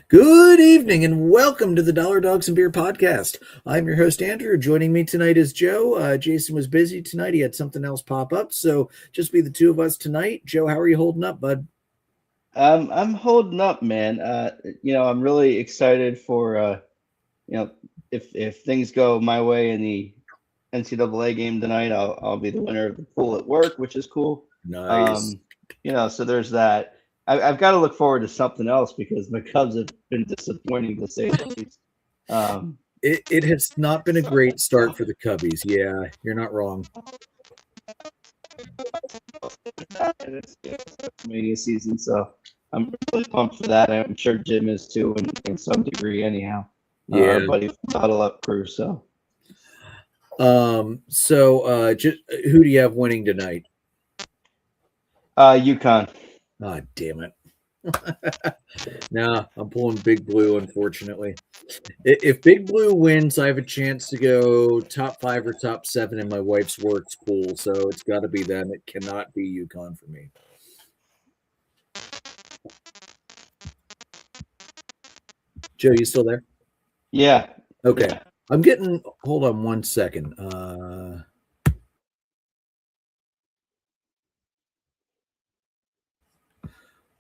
Good evening and welcome to the Dollar Dogs and Beer podcast. I'm your host, Andrew. Joining me tonight is Joe. Jason was busy tonight. He had something else pop up, so just be the two of us tonight. Joe, how are you holding up, bud? I'm holding up, man. I'm really excited for you know, if things go my way in the NCAA game tonight, I'll be the winner of the pool at work, which is cool. Nice. Um, so there's that. I've got to look forward to something else because my Cubs have been disappointing to say the least. Um, It has not been a great start for the Cubbies. Yeah, you're not wrong. and it's media season, so I'm really pumped for that. I'm sure Jim is too, in some degree, anyhow. Our Yeah. buddy Bottle Up crew. So. Just who do you have winning tonight? UConn. Ah, damn it. No, I'm pulling Big Blue, unfortunately. If Big Blue wins, I have a chance to go top 5 or top 7 in my wife's work pool, so it's got to be them. It cannot be UConn for me. Joe, you still there? Yeah. Okay. Yeah. I'm getting. Hold on one second.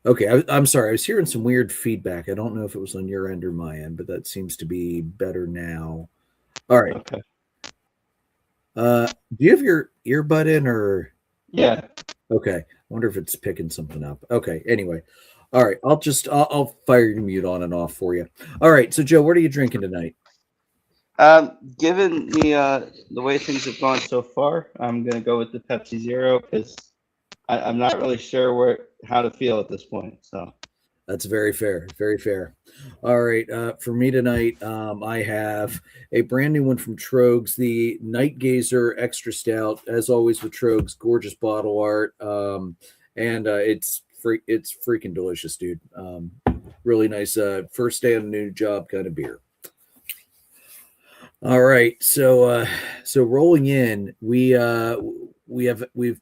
Okay, I'm sorry. I was hearing some weird feedback. I don't know if it was on your end or my end, but that seems to be better now. All right. Okay. Do you have your earbud in or? Yeah. Okay. I wonder if it's picking something up. Okay. Anyway. All right. I'll fire your mute on and off for you. All right. So Joe, what are you drinking tonight? Given the way things have gone so far, I'm gonna go with the Pepsi Zero because I'm not really sure how to feel at this point. So. That's very fair. Very fair. All right. For me tonight, I have a brand new one from Trogs, the Night Gazer Extra Stout. As always with Trogs, gorgeous bottle art, and it's freaking delicious, dude. Really nice. First day on a new job kind of beer. All right. So rolling in, we've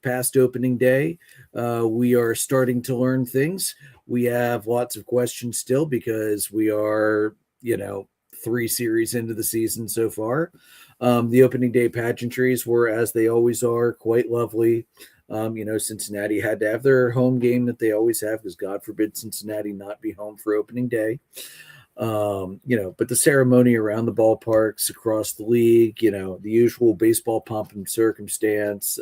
passed opening day. We are starting to learn things. We have lots of questions still because we are, 3 series into the season so far. The opening day pageantries were, as they always are, quite lovely. Cincinnati had to have their home game that they always have because God forbid Cincinnati not be home for opening day. But the ceremony around the ballparks across the league, the usual baseball pomp and circumstance,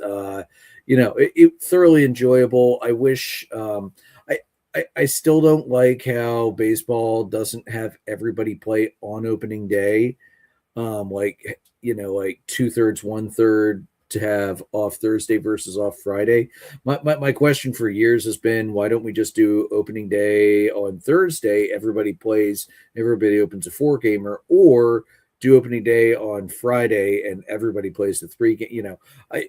it thoroughly enjoyable. I wish, I still don't like how baseball doesn't have everybody play on opening day. Like 2/3, 1/3 to have off Thursday versus off Friday. My question for years has been, why don't we just do opening day on Thursday? Everybody opens a 4-gamer, or do opening day on Friday and everybody plays the 3 game.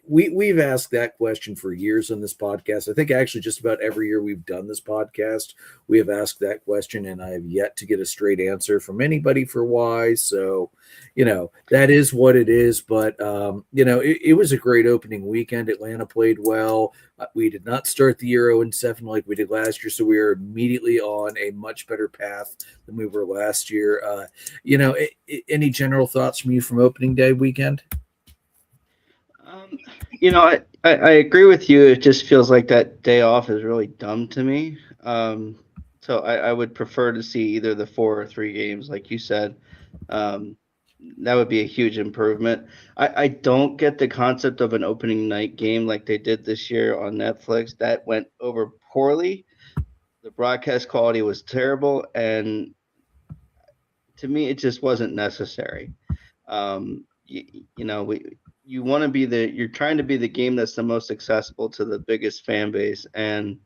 We've asked that question for years on this podcast. I think actually just about every year we've done this podcast, we have asked that question, and I have yet to get a straight answer from anybody for why. So, that is what it is. But it was a great opening weekend. Atlanta played well. We did not start the year 0-7 like we did last year, so we are immediately on a much better path than we were last year. Any general thoughts from you from opening day weekend? Um, I agree with you. It just feels like that day off is really dumb to me. So I would prefer to see either the 4 or 3 games, like you said. Um, that would be a huge improvement. I don't get the concept of an opening night game like they did this year on Netflix. That went over poorly. The broadcast quality was terrible, and to me, it just wasn't necessary. You want to be you're trying to be the game that's the most accessible to the biggest fan base, and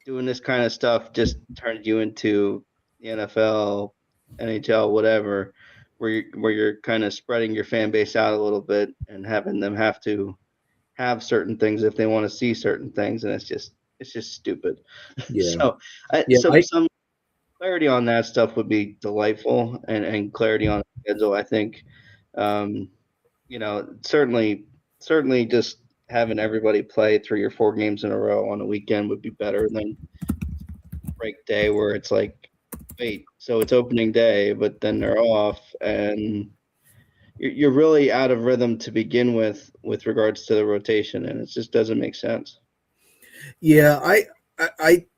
doing this kind of stuff just turns you into the NFL, NHL, whatever, where you're kind of spreading your fan base out a little bit and having them have to have certain things if they want to see certain things, and it's just stupid. Yeah. So, Yeah. some clarity on that stuff would be delightful, and clarity on the schedule. I think, um, certainly just having everybody play 3 or 4 games in a row on a weekend would be better than break day where it's like wait, so it's opening day, but then they're off, and you're really out of rhythm to begin with regards to the rotation, and it just doesn't make sense. Yeah,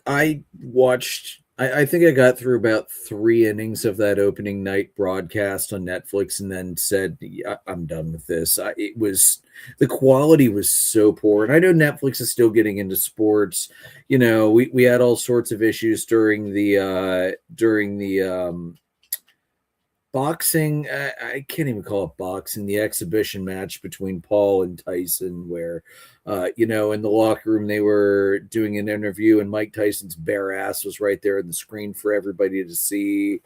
I watched. I think I got through about 3 innings of that opening night broadcast on Netflix, and then said, yeah, "I'm done with this." It was the quality was so poor, and I know Netflix is still getting into sports. We had all sorts of issues during the boxing. I can't even call it boxing. The exhibition match between Paul and Tyson, where in the locker room they were doing an interview, and Mike Tyson's bare ass was right there on the screen for everybody to see.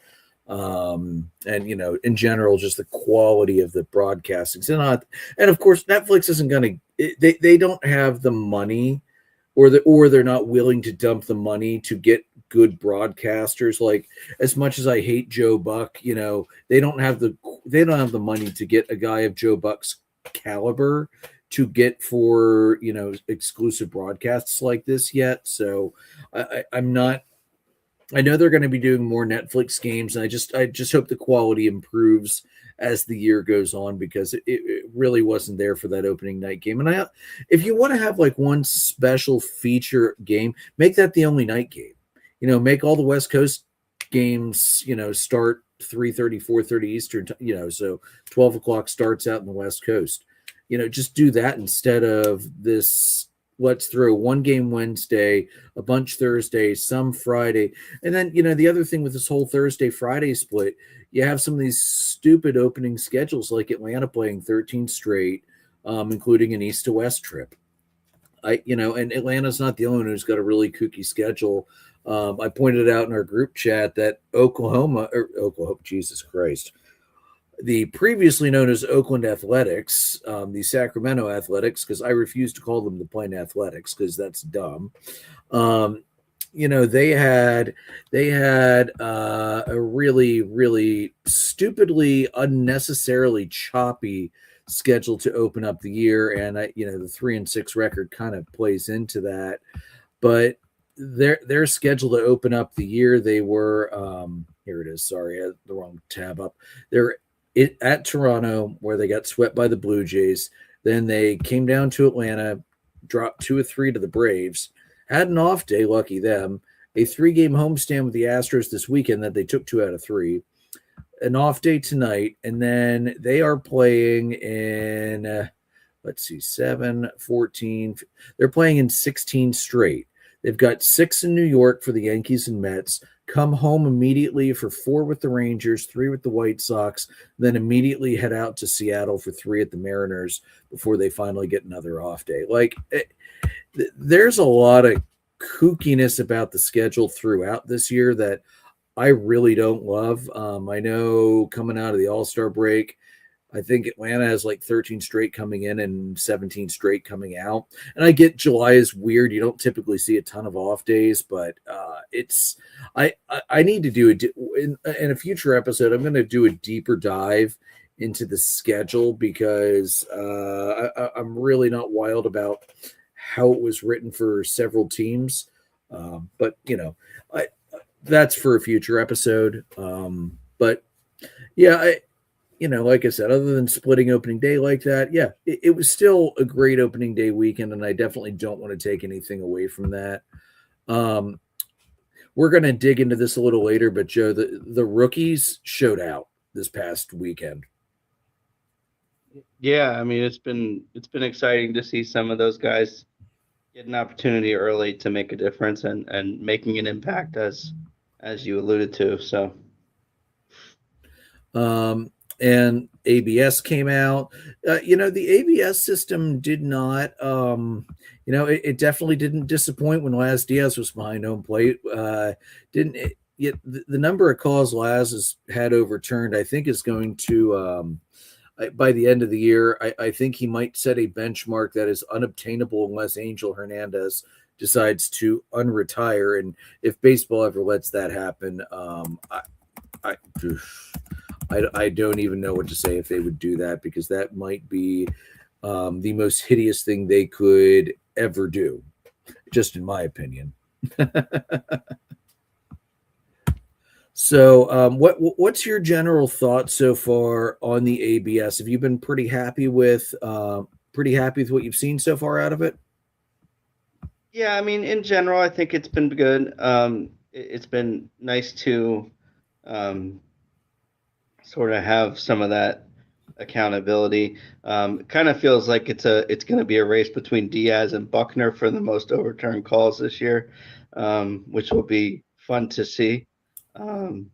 And in general, just the quality of the broadcasting. And of course, Netflix isn't going to. They don't have the money, or they're not willing to dump the money to get good broadcasters. Like, as much as I hate Joe Buck, they don't have the money to get a guy of Joe Buck's caliber to get for exclusive broadcasts like this yet. So I'm not. I know they're going to be doing more Netflix games, and I just hope the quality improves as the year goes on, because it really wasn't there for that opening night game. And if you want to have like one special feature game, make that the only night game. Make all the West Coast games, start 3:30, 4:30 Eastern, so 12 o'clock starts out in the West Coast. Just do that instead of this. Let's throw one game Wednesday, a bunch Thursday, some Friday. And then, the other thing with this whole Thursday Friday split, you have some of these stupid opening schedules, like Atlanta playing 13 straight, including an East to West trip. And Atlanta's not the only one who's got a really kooky schedule. I pointed out in our group chat that Oklahoma, Jesus Christ, the previously known as Oakland Athletics, the Sacramento Athletics, because I refuse to call them the Plain Athletics because that's dumb. They had a really, really stupidly, unnecessarily choppy schedule to open up the year, and the 3-6 record kind of plays into that. But their schedule to open up the year, they were here it is. Sorry, I had the wrong tab up. They're at Toronto, where they got swept by the Blue Jays. Then they came down to Atlanta, dropped 2-3 to the Braves, had an off day, lucky them. A 3-game homestand with the Astros this weekend that they took 2 out of 3. An off day tonight, and then they are playing in, 7, 14. They're playing in 16 straight. They've got 6 in New York for the Yankees and Mets, come home immediately for 4 with the Rangers, 3 with the White Sox, then immediately head out to Seattle for 3 at the Mariners before they finally get another off day. There's a lot of kookiness about the schedule throughout this year that I really don't love. I know coming out of the All-Star break, I think Atlanta has like 13 straight coming in and 17 straight coming out. And I get July is weird. You don't typically see a ton of off days, but I need to do in a future episode. I'm going to do a deeper dive into the schedule, because I'm really not wild about how it was written for several teams. But that's for a future episode. But yeah, like I said, other than splitting opening day like that, yeah, it was still a great opening day weekend, and I definitely don't want to take anything away from that. We're going to dig into this a little later, but Joe, the rookies showed out this past weekend. Yeah, I mean, it's been exciting to see some of those guys get an opportunity early to make a difference and making an impact, as you alluded to. So and ABS came out. The ABS system did not, it definitely didn't disappoint when Laz Diaz was behind home plate. Didn't it? Yet the number of calls Laz has had overturned, I think, is going to, by the end of the year, I think he might set a benchmark that is unobtainable unless Angel Hernandez decides to unretire. And if baseball ever lets that happen, I don't even know what to say if they would do that, because that might be the most hideous thing they could ever do, just in my opinion. So, what's your general thoughts so far on the ABS? Have you been pretty happy with what you've seen so far out of it? Yeah, I mean, in general, I think it's been good. It's been nice to um, sort of have some of that accountability. Kind of feels like it's going to be a race between Diaz and Buckner for the most overturned calls this year, which will be fun to see. Um,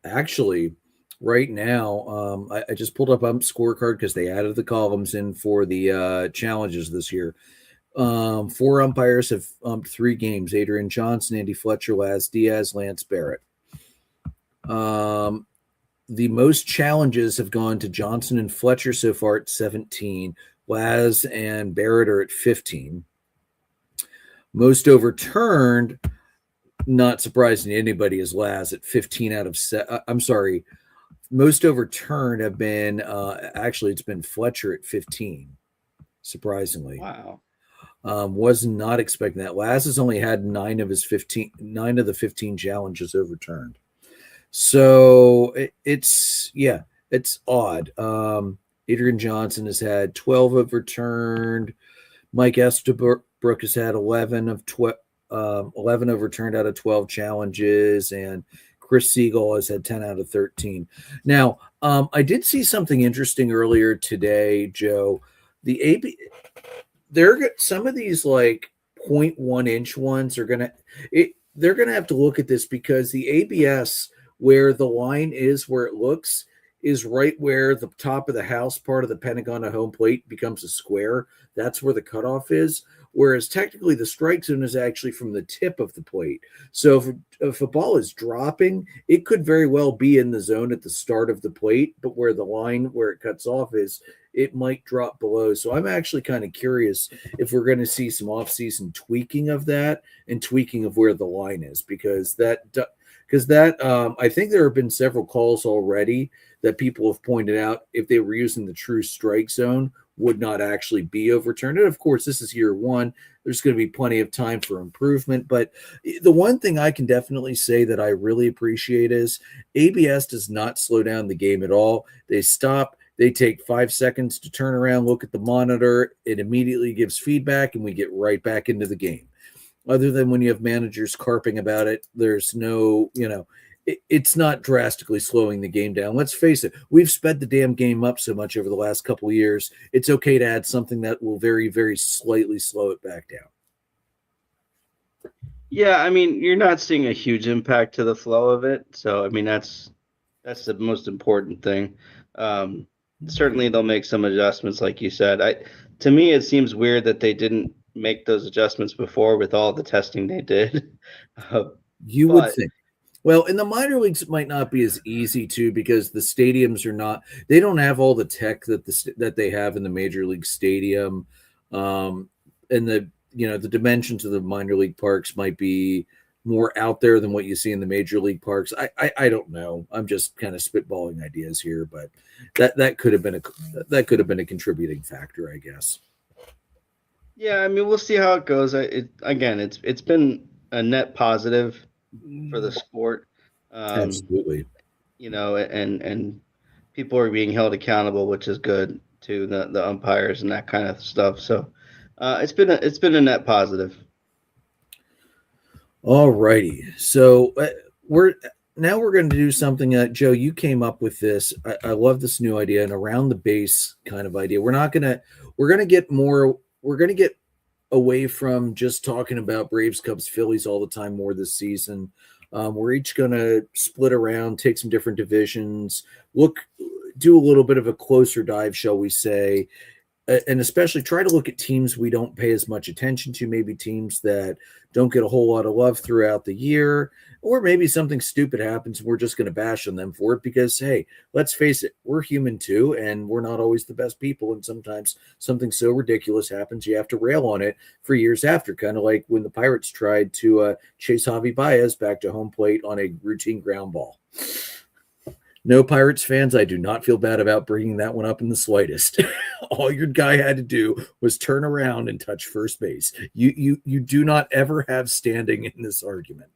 Actually, right now, I just pulled up ump scorecard because they added the columns in for the challenges this year. Four umpires have umped three games: Adrian Johnson, Andy Fletcher, Laz Diaz, Lance Barrett. The most challenges have gone to Johnson and Fletcher so far at 17. Laz and Barrett are at 15. Most overturned, not surprising to anybody, is Laz at 15 out of I'm sorry. Most overturned have been actually it's been Fletcher at 15. Surprisingly, wow. was not expecting that. Laz has only had nine of the 15 challenges overturned. So it's odd. Adrian Johnson has had 12 overturned. Mike Estabrook has had 11 overturned out of 12 challenges, and Chris Siegel has had 10 out of 13. Now, I did see something interesting earlier today, Joe. The AB, some of these like 0.1 inch ones are they're gonna have to look at this because the ABS where the line is where it looks is right where the top of the house part of the Pentagon at home plate becomes a square. That's where the cutoff is. Whereas technically the strike zone is actually from the tip of the plate. So if a ball is dropping, it could very well be in the zone at the start of the plate, but where the line where it cuts off is, it might drop below. So I'm actually kind of curious if we're going to see some off-season tweaking of that and tweaking of where the line is, because I think there have been several calls already that people have pointed out if they were using the true strike zone would not actually be overturned. And of course, this is year one. There's going to be plenty of time for improvement. But the one thing I can definitely say that I really appreciate is ABS does not slow down the game at all. They stop. They take 5 seconds to turn around, look at the monitor. It immediately gives feedback, and we get right back into the game. Other than when you have managers carping about it, there's no, it's not drastically slowing the game down. Let's face it, we've sped the damn game up so much over the last couple of years. It's okay to add something that will very, very slightly slow it back down. Yeah, I mean, you're not seeing a huge impact to the flow of it. So, I mean, that's the most important thing. Certainly, they'll make some adjustments, like you said. To me, it seems weird that they didn't make those adjustments before with all the testing they did. You would But think. Well, in the minor leagues, it might not be as easy too because the stadiums are not. They don't have all the tech that they have in the major league stadium, and the dimensions of the minor league parks might be more out there than what you see in the major league parks. I don't know. I'm just kind of spitballing ideas here, but that could have been a contributing factor, I guess. yeah, I mean, we'll see how it goes. It's been a net positive for the sport. Um, Absolutely. and people are being held accountable, which is good to the umpires and that kind of stuff. So it's been a net positive. All righty. So we're going to do something. Joe, you came up with this. I love this new idea, an around the base kind of idea. We're going to get more. We're going to get away from just talking about Braves, Cubs, Phillies all the time more this season. We're each going to split around, take some different divisions, do a little bit of a closer dive, shall we say, and especially try to look at teams we don't pay as much attention to, maybe teams that don't get a whole lot of love throughout the year, or maybe something stupid happens and we're just going to bash on them for it because, hey, let's face it, we're human too, and we're not always the best people, and sometimes something so ridiculous happens you have to rail on it for years after, kind of like when the Pirates tried to chase Javi Baez back to home plate on a routine ground ball. No, Pirates fans, I do not feel bad about bringing that one up in the slightest. All your guy had to do was turn around and touch first base. You do not ever have standing in this argument.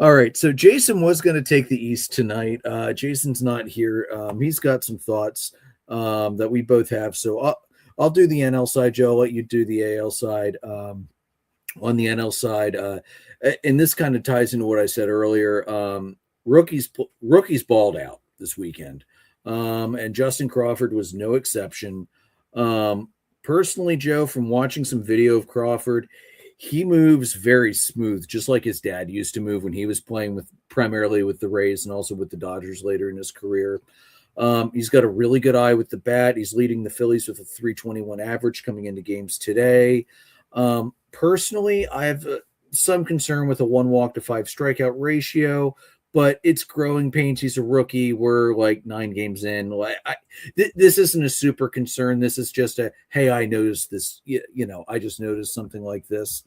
All right, so Jason was going to take the East tonight. Jason's not here. He's got some thoughts that we both have. So I'll do the NL side, Joe. I'll let you do the AL side. On the NL side, and this kind of ties into what I said earlier. Rookies balled out this weekend, and Justin Crawford was no exception. Personally, Joe, from watching some video of Crawford, he moves very smooth, just like his dad used to move when he was playing primarily with the Rays and also with the Dodgers later in his career. He's got a really good eye with the bat. He's leading the Phillies with a 321 average coming into games today. Personally, I have some concern with a 1 walk to 5 strikeout ratio, but it's growing pains. He's a rookie. We're like 9 games in. This isn't a super concern. This is just hey, I noticed this. I just noticed something like this.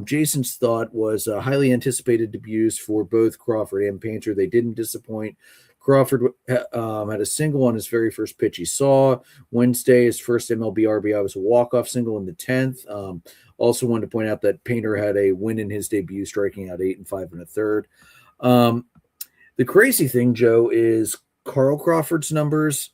Jason's thought was highly anticipated debuts for both Crawford and Painter. They didn't disappoint. Crawford had a single on his very first pitch he saw. Wednesday, his first MLB RBI was a walk-off single in the 10th. Also wanted to point out that Painter had a win in his debut, striking out 8 5 1/3. The crazy thing, Joe, is Carl Crawford's numbers,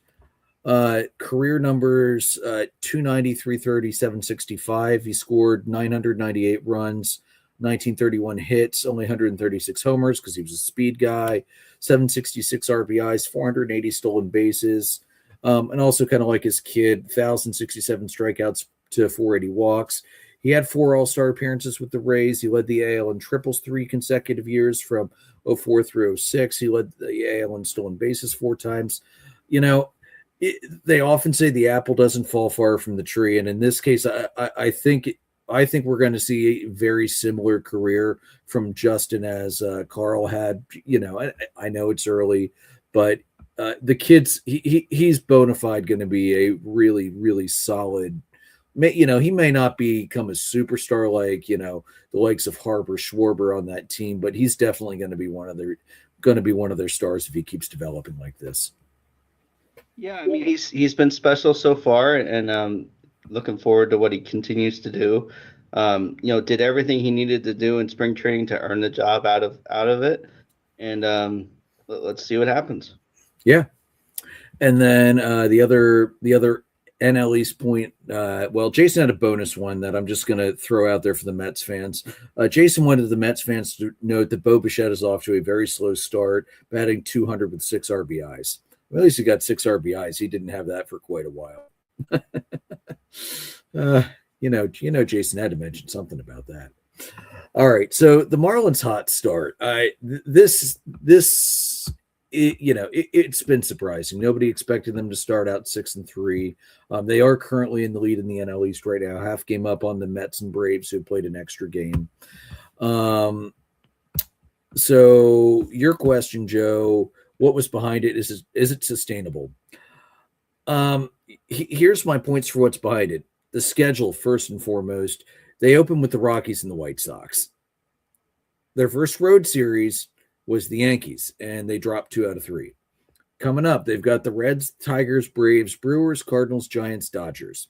career numbers, 290, 330, 765. He scored 998 runs, 1931 hits, only 136 homers because he was a speed guy, 766 RBIs, 480 stolen bases, and also kind of like his kid, 1,067 strikeouts to 480 walks. He had 4 All-Star appearances with the Rays. He led the AL in triples 3 consecutive years from 04 through 06. He led the AL in stolen bases 4 times. They often say the apple doesn't fall far from the tree, and in this case, I think we're going to see a very similar career from Justin as Carl had. I know it's early, but the kid's he's bona fide going to be a really, really solid. He may not become a superstar like the likes of Harper, Schwarber on that team, but he's definitely going to be one of their stars if he keeps developing like this. Yeah, I mean he's been special so far, and looking forward to what he continues to do. Did everything he needed to do in spring training to earn the job out of it, and let's see what happens. Yeah, and then the other NL East point. Well, Jason had a bonus one that I'm just going to throw out there for the Mets fans. Jason wanted the Mets fans to note that Bo Bichette is off to a very slow start, batting 200 with 6 RBIs. Well, at least he got 6 RBIs. He didn't have that for quite a while. Jason had to mention something about that. All right, so the Marlins' hot start. It's been surprising. Nobody expected them to start out 6-3. They are currently in the lead in the NL East right now, half game up on the Mets and Braves, who played an extra game. So your question, Joe, what was behind it? Is it sustainable? Here's my points for what's behind it. The schedule, first and foremost. They open with the Rockies and the White Sox. Their first road series was the Yankees, and they dropped 2 out of 3. Coming up, they've got the Reds, Tigers, Braves, Brewers, Cardinals, Giants, Dodgers.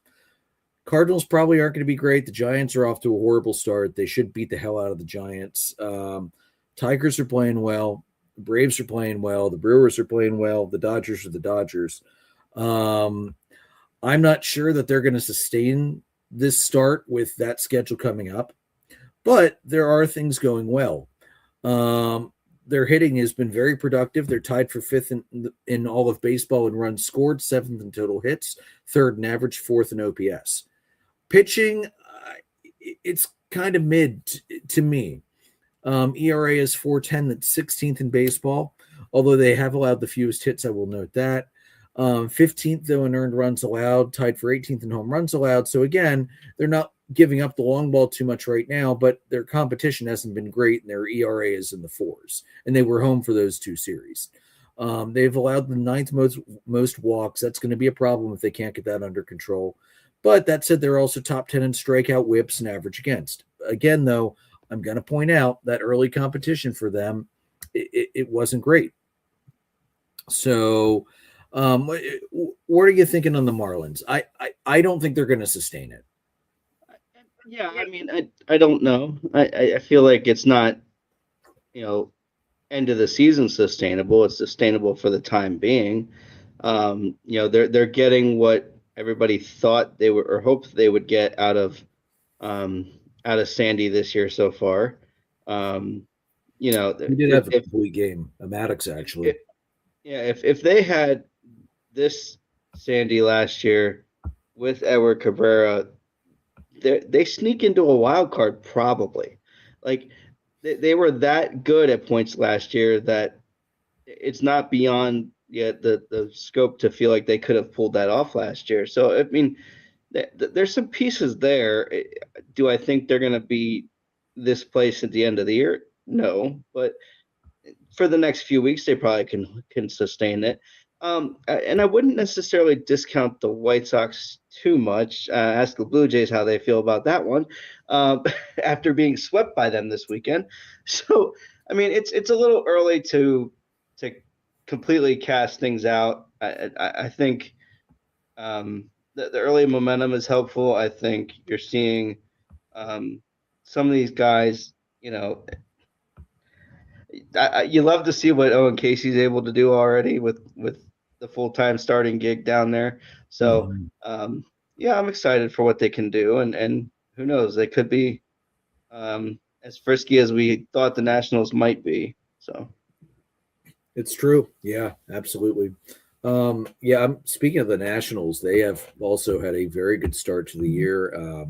Cardinals probably aren't going to be great. The Giants are off to a horrible start. They should beat the hell out of the Giants. Tigers are playing well. The Braves are playing well. The Brewers are playing well. The Dodgers are the Dodgers. I'm not sure that they're going to sustain this start with that schedule coming up, but there are things going well. Their hitting has been very productive. They're tied for 5th in all of baseball in runs scored, 7th in total hits, 3rd in average, 4th in OPS. Pitching, it's kind of mid to me. ERA is 4.10. That's 16th in baseball, although they have allowed the fewest hits. I will note that. 15th, though, in earned runs allowed, tied for 18th in home runs allowed. So, again, they're not giving up the long ball too much right now, but their competition hasn't been great, and their ERA is in the 4s, and they were home for those 2 series. They've allowed the 9th most walks. That's going to be a problem if they can't get that under control. But that said, they're also top 10 in strikeout, whips, and average against. Again, though, I'm going to point out that early competition for them, it wasn't great. So what are you thinking on the Marlins? I don't think they're going to sustain it. Yeah, I mean, I don't know. I feel like it's not you know, end of the season sustainable. It's sustainable for the time being. They're getting what everybody thought they were or hoped they would get um, out of Sandy this year so far. Um, We did have a complete game, a Maddox actually. if if they had this Sandy last year with Edward Cabrera, they sneak into a wild card probably. Like they were that good at points last year that it's not beyond yet the scope to feel like they could have pulled that off last year. So I mean, there's some pieces there. Do I think they're going to be this place at the end of the year? No, but for the next few weeks, they probably can sustain it. And I wouldn't necessarily discount the White Sox too much. Ask the Blue Jays how they feel about that one after being swept by them this weekend. So, I mean, it's a little early to completely cast things out. I think the early momentum is helpful. I think you're seeing some of these guys, you love to see what Owen Casey's able to do already with the full time starting gig down there. So Mhm. yeah, I'm excited for what they can do, and who knows, they could be as frisky as we thought the Nationals might be. So It's true. Yeah, absolutely. Yeah, I'm speaking of the Nationals. They have also had a very good start to the year.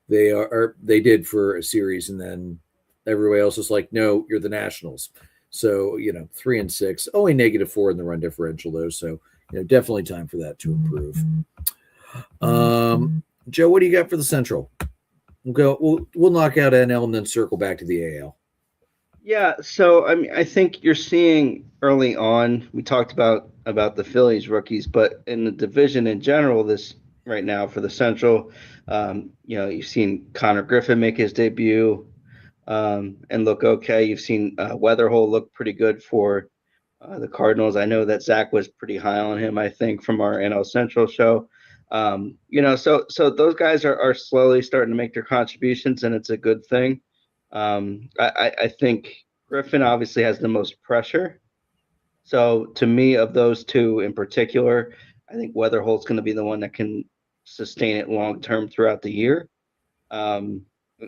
They did for a series, and then everybody else was like, "No, you're the Nationals." So 3-6, only -4 in the run differential though. So definitely time for that to improve. Joe, what do you got for the Central? We'll knock out NL and then circle back to the AL. yeah, so I mean, I think you're seeing early on. We talked about the Phillies rookies, but in the division in general, this right now for the Central, you've seen Connor Griffin make his debut and look okay. You've seen Weatherhole look pretty good for the Cardinals. I know that Zach was pretty high on him, I think, from our NL Central show. So those guys are slowly starting to make their contributions, and it's a good thing. I think Griffin obviously has the most pressure. So to me, of those two in particular, I think Weatherhold's going to be the one that can sustain it long term throughout the year. Um,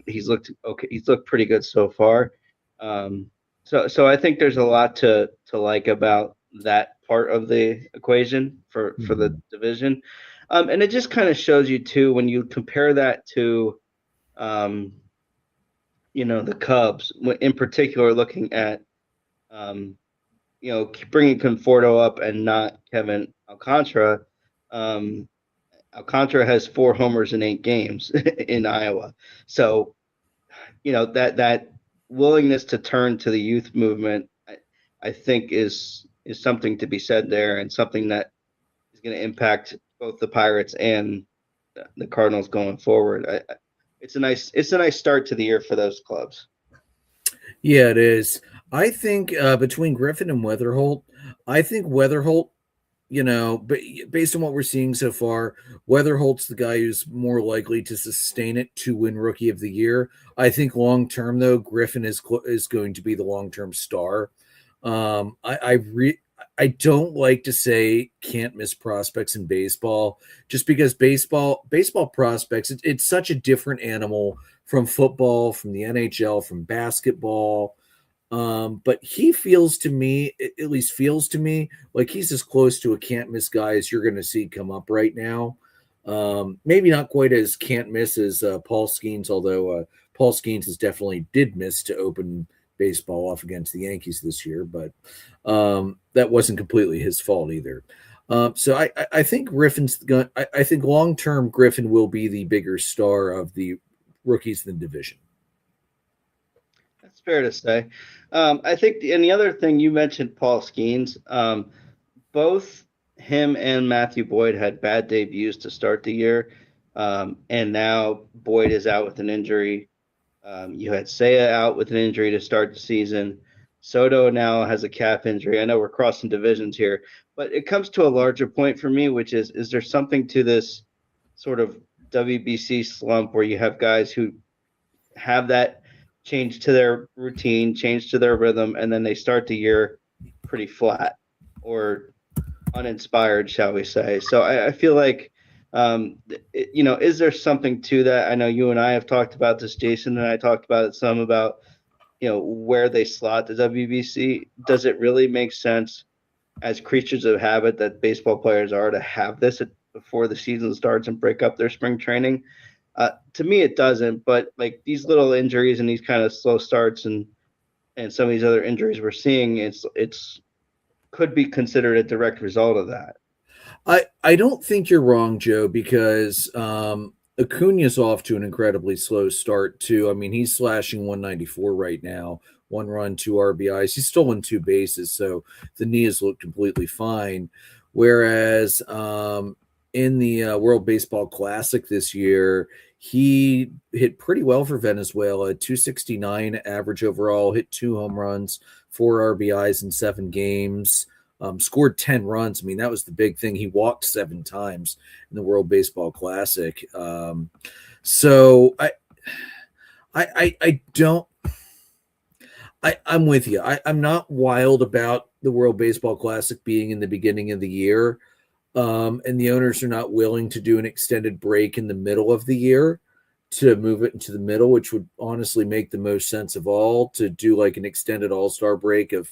he's looked okay. He's looked pretty good so far. So I think there's a lot to like about that part of the equation for the Mhm. division, and it just kind of shows you too when you compare that to um, the Cubs in particular, looking at um, bringing Conforto up and not Kevin Alcantara. Um, Alcantara has 4 homers in 8 games in Iowa, so that willingness to turn to the youth movement, I think is something to be said there, and something that is going to impact both the Pirates and the Cardinals going forward. It's a nice start to the year for those clubs. Yeah, it is. I think between Griffin and Weatherholt, I think Weatherholt, but based on what we're seeing so far, Weatherholt's the guy who's more likely to sustain it to win Rookie of the Year. I think long term, though, Griffin is going to be the long term star. I don't like to say can't miss prospects in baseball, just because baseball prospects it's such a different animal from football, from the NHL, from basketball. But he feels to me, at least feels to me, like he's as close to a can't miss guy as you're going to see come up right now. Maybe not quite as can't miss as Paul Skeens, although Paul Skeens has definitely did miss to open baseball off against the Yankees this year, but that wasn't completely his fault either. So I think Griffin's going. I think long term Griffin will be the bigger star of the rookies in the division. That's fair to say. I think, and the other thing you mentioned, Paul Skeens. Both him and Matthew Boyd had bad debuts to start the year, and now Boyd is out with an injury. You had Seiya out with an injury to start the season. Soto now has a calf injury. I know we're crossing divisions here, but it comes to a larger point for me, which is there something to this sort of WBC slump where you have guys who have that change to their routine, change to their rhythm, and then they start the year pretty flat or uninspired, shall we say. So I feel like, is there something to that? I know you and I have talked about this, Jason, and I talked about it some about, where they slot the WBC. Does it really make sense as creatures of habit that baseball players are to have this before the season starts and break up their spring training? To me, it doesn't. But like these little injuries and these kind of slow starts and some of these other injuries we're seeing, it's could be considered a direct result of that. I don't think you're wrong, Joe, because Acuna's off to an incredibly slow start too. I mean, he's slashing 194 right now, 1 run, 2 RBIs. He's stolen 2 bases, so the knee has looked completely fine. Whereas in the World Baseball Classic this year, he hit pretty well for Venezuela, 269 average overall, hit 2 home runs, 4 RBIs in 7 games. Scored 10 runs. I mean, that was the big thing. He walked 7 times in the World Baseball Classic. So I don't. I'm with you. I'm not wild about the World Baseball Classic being in the beginning of the year, and the owners are not willing to do an extended break in the middle of the year to move it into the middle, which would honestly make the most sense of all, to do like an extended All-Star break of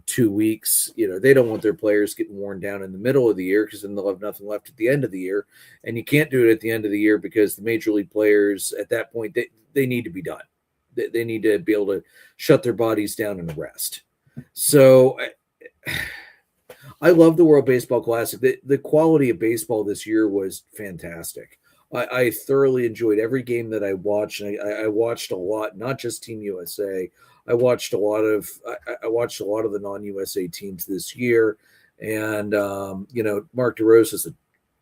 2 weeks. They don't want their players getting worn down in the middle of the year, because then they'll have nothing left at the end of the year. And you can't do it at the end of the year, because the major league players at that point, they need to be done. They need to be able to shut their bodies down and rest. So I love the World Baseball Classic. The quality of baseball this year was fantastic. I thoroughly enjoyed every game that I watched. And I watched a lot, not just Team USA. I watched a lot of the non-USA teams this year, and Mark DeRosa's an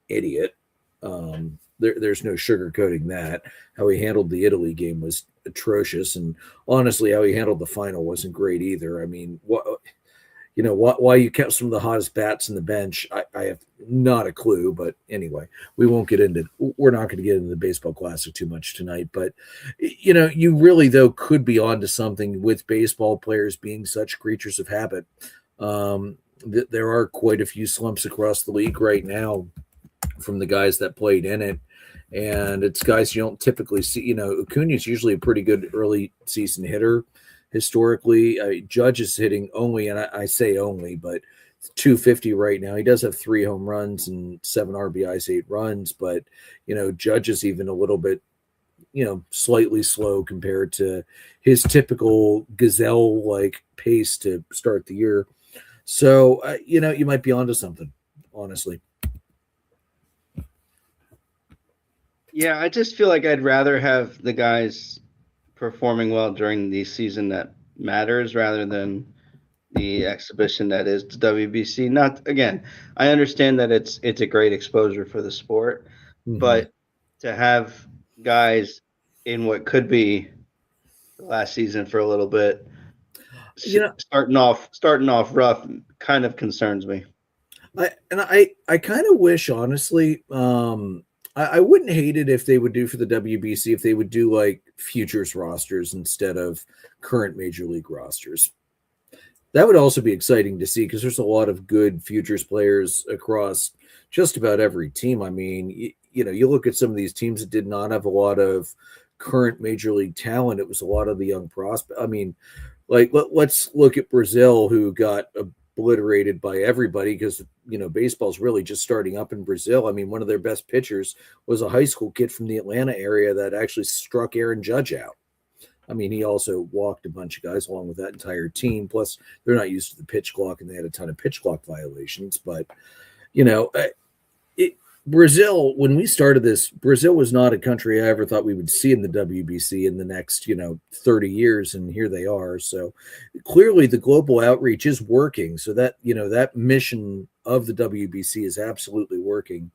idiot. There's no sugarcoating that. How he handled the Italy game was atrocious, and honestly, how he handled the final wasn't great either. I mean, why you kept some of the hottest bats in the bench, I have not a clue. But anyway, we're not going to get into the Baseball Classic too much tonight. But, you really, though, could be onto something with baseball players being such creatures of habit. There are quite a few slumps across the league right now from the guys that played in it. And it's guys you don't typically see. Acuna's usually a pretty good early season hitter. Historically, Judge is hitting only, and I say only, but 250 right now. He does have 3 home runs and 7 RBIs, 8 runs, but Judge is even a little bit, slightly slow compared to his typical gazelle-like pace to start the year. So you might be onto something, honestly. Yeah, I just feel like I'd rather have the guys performing well during the season that matters rather than the exhibition that is the WBC. Not again, I understand that it's a great exposure for the sport, but to have guys in what could be the last season for a little bit, starting off rough, kind of concerns me. I kind of wish, honestly, I wouldn't hate it if they would do for the WBC, if they would do like futures rosters instead of current major league rosters. That would also be exciting to see, because there's a lot of good futures players across just about every team. I mean, you look at some of these teams that did not have a lot of current major league talent. It was a lot of the young prospects. I mean, like let's look at Brazil, who got obliterated by everybody because baseball's really just starting up in Brazil. I mean, one of their best pitchers was a high school kid from the Atlanta area that actually struck Aaron Judge out. I mean, he also walked a bunch of guys along with that entire team. Plus, they're not used to the pitch clock, and they had a ton of pitch clock violations. But Brazil, when we started this, Brazil was not a country I ever thought we would see in the WBC in the next 30 years, and here they are. So clearly the global outreach is working. So that that mission of the WBC is absolutely working.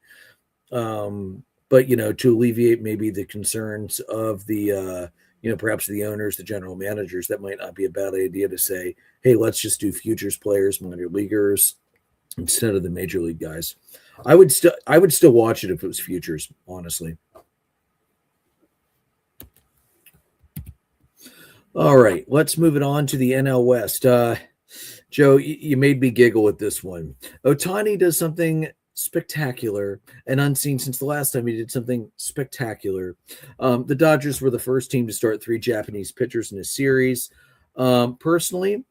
But to alleviate maybe the concerns of the perhaps the owners, the general managers, that might not be a bad idea to say, hey, let's just do futures players, minor leaguers, instead of the major league guys. I would still watch it if it was futures, honestly. All right, let's move it on to the NL West. Joe, you made me giggle with this one. Otani does something spectacular and unseen since the last time he did something spectacular. The Dodgers were the first team to start 3 Japanese pitchers in a series. Personally,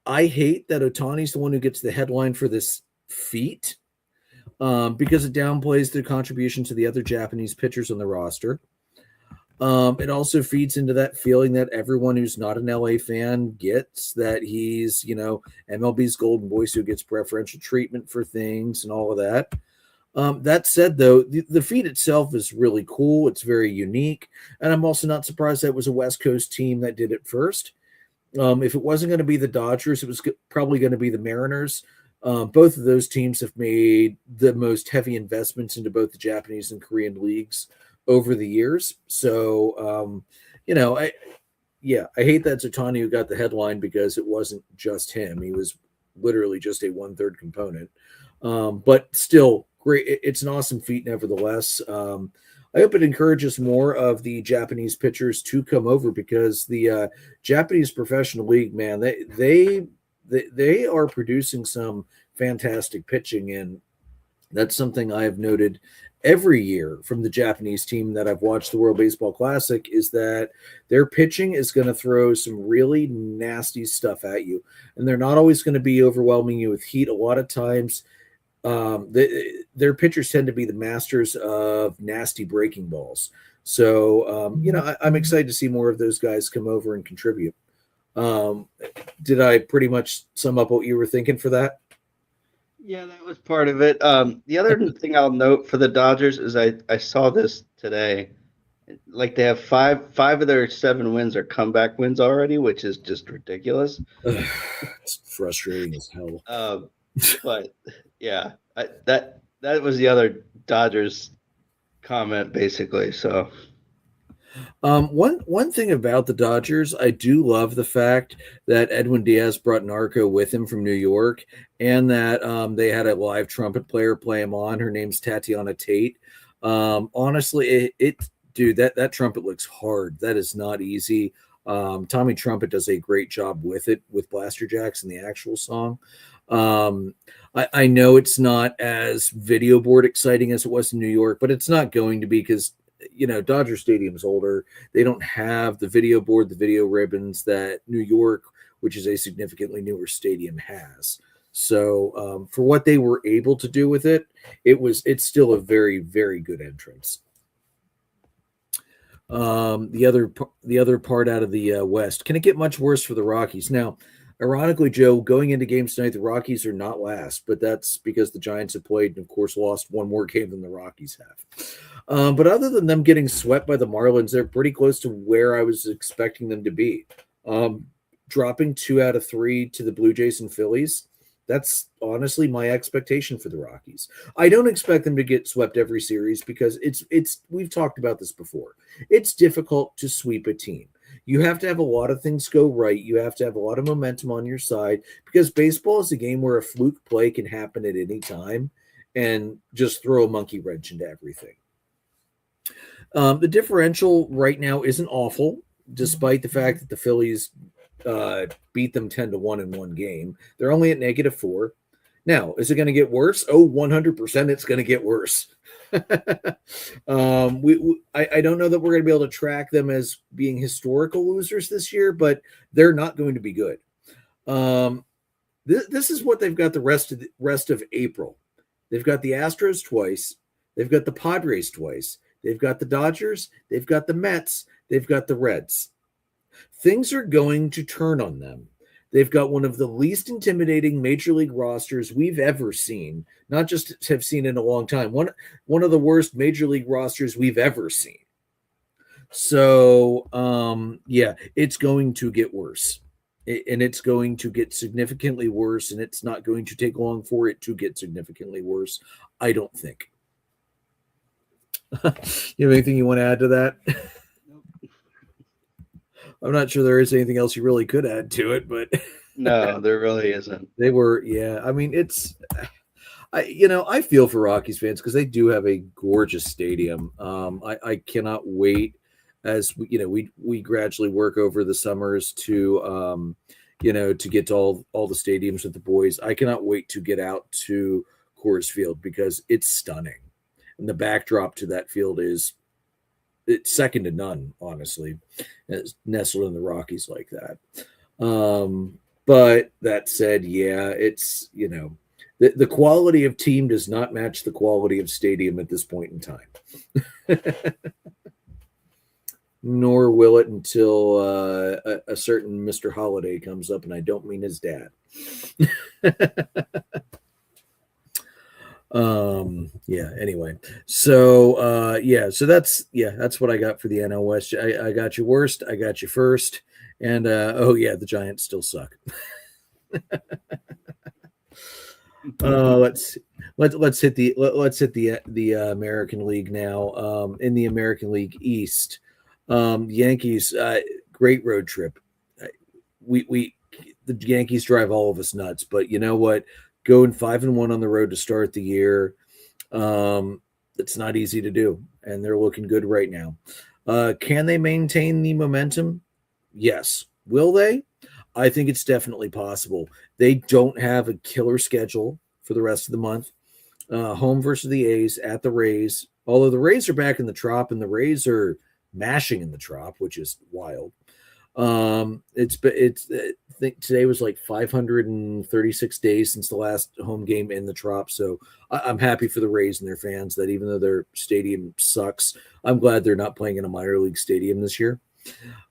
I hate that Otani's the one who gets the headline for this feat because it downplays the contribution to the other Japanese pitchers on the roster. It also feeds into that feeling that everyone who's not an LA fan gets, that he's, MLB's golden voice who gets preferential treatment for things and all of that. That said, though, the feat itself is really cool. It's very unique. And I'm also not surprised that it was a West Coast team that did it first. If it wasn't going to be the Dodgers, it was probably going to be the Mariners. Both of those teams have made the most heavy investments into both the Japanese and Korean leagues over the years. So, I hate that Otani who got the headline because it wasn't just him. He was literally just a 1/3 component. But still, great. It's an awesome feat, nevertheless. I hope it encourages more of the Japanese pitchers to come over because the Japanese professional league, man, they are producing some fantastic pitching, and that's something I have noted every year from the Japanese team that I've watched the World Baseball Classic is that their pitching is going to throw some really nasty stuff at you, and they're not always going to be overwhelming you with heat. A lot of times, their pitchers tend to be the masters of nasty breaking balls. So, I'm excited to see more of those guys come over and contribute. Did I pretty much sum up what you were thinking for that? Yeah, that was part of it. The other thing I'll note for the Dodgers is I saw this today. Like they have five of their 7 wins are comeback wins already, which is just ridiculous. It's frustrating as hell. But yeah, that was the other Dodgers comment basically. So one thing about the Dodgers, I do love the fact that Edwin Diaz brought Narco with him from New York, and that they had a live trumpet player play him on. Her name's Tatiana Tate. Honestly, dude, that trumpet looks hard. That is not easy. Tommy Trumpet does a great job with it, with Blaster Jacks and the actual song. I know it's not as video board exciting as it was in New York, but it's not going to be because Dodger Stadium's older. They don't have the video board, the video ribbons that New York, which is a significantly newer stadium, has. So for what they were able to do with it, it's still a very, very good entrance. The other part out of the West, can it get much worse for the Rockies? Now, ironically, Joe, going into games tonight, the Rockies are not last, but that's because the Giants have played and, of course, lost one more game than the Rockies have. But other than them getting swept by the Marlins, they're pretty close to where I was expecting them to be. Dropping 2 out of 3 to the Blue Jays and Phillies, that's honestly my expectation for the Rockies. I don't expect them to get swept every series because we've talked about this before. It's difficult to sweep a team. You have to have a lot of things go right. You have to have a lot of momentum on your side because baseball is a game where a fluke play can happen at any time and just throw a monkey wrench into everything. The differential right now isn't awful, despite the fact that the Phillies beat them 10-1 in one game. They're only at -4. Now, is it going to get worse? Oh, 100% it's going to get worse. I don't know that we're going to be able to track them as being historical losers this year, but they're not going to be good. This is what they've got the rest of April. They've got the Astros twice. They've got the Padres twice. They've got the Dodgers. They've got the Mets. They've got the Reds. Things are going to turn on them. They've got one of the least intimidating major league rosters we've ever seen, not just have seen in a long time. One of the worst major league rosters we've ever seen. So, it's going to get worse. And it's going to get significantly worse, and it's not going to take long for it to get significantly worse, I don't think. You have anything you want to add to that? I'm not sure there is anything else you really could add to it, but no, there really isn't. They were, yeah. I mean, I feel for Rockies fans because they do have a gorgeous stadium. I cannot wait as we gradually work over the summers to to get to all the stadiums with the boys. I cannot wait to get out to Coors Field because it's stunning, and the backdrop to that field it's second to none, honestly. It's nestled in the Rockies like that. But that said, yeah, it's the quality of team does not match the quality of stadium at this point in time. Nor will it until a certain Mr. Holiday comes up, and I don't mean his dad. Yeah, anyway. So so that's what I got for the NL West. I got you worst, I got you first, and the Giants still suck. Let's hit the American League now. In the American League East, Yankees, great road trip. The Yankees drive all of us nuts, but you know what? Going 5-1 on the road to start the year, it's not easy to do, and they're looking good right now. Can they maintain the momentum? Yes. Will they? I think it's definitely possible. They don't have a killer schedule for the rest of the month. Home versus the A's, at the Rays. Although the Rays are back in the Trop, and the Rays are mashing in the Trop, which is wild. I think today was like 536 days since the last home game in the Trop. So I'm happy for the Rays and their fans that even though their stadium sucks, I'm glad they're not playing in a minor league stadium this year.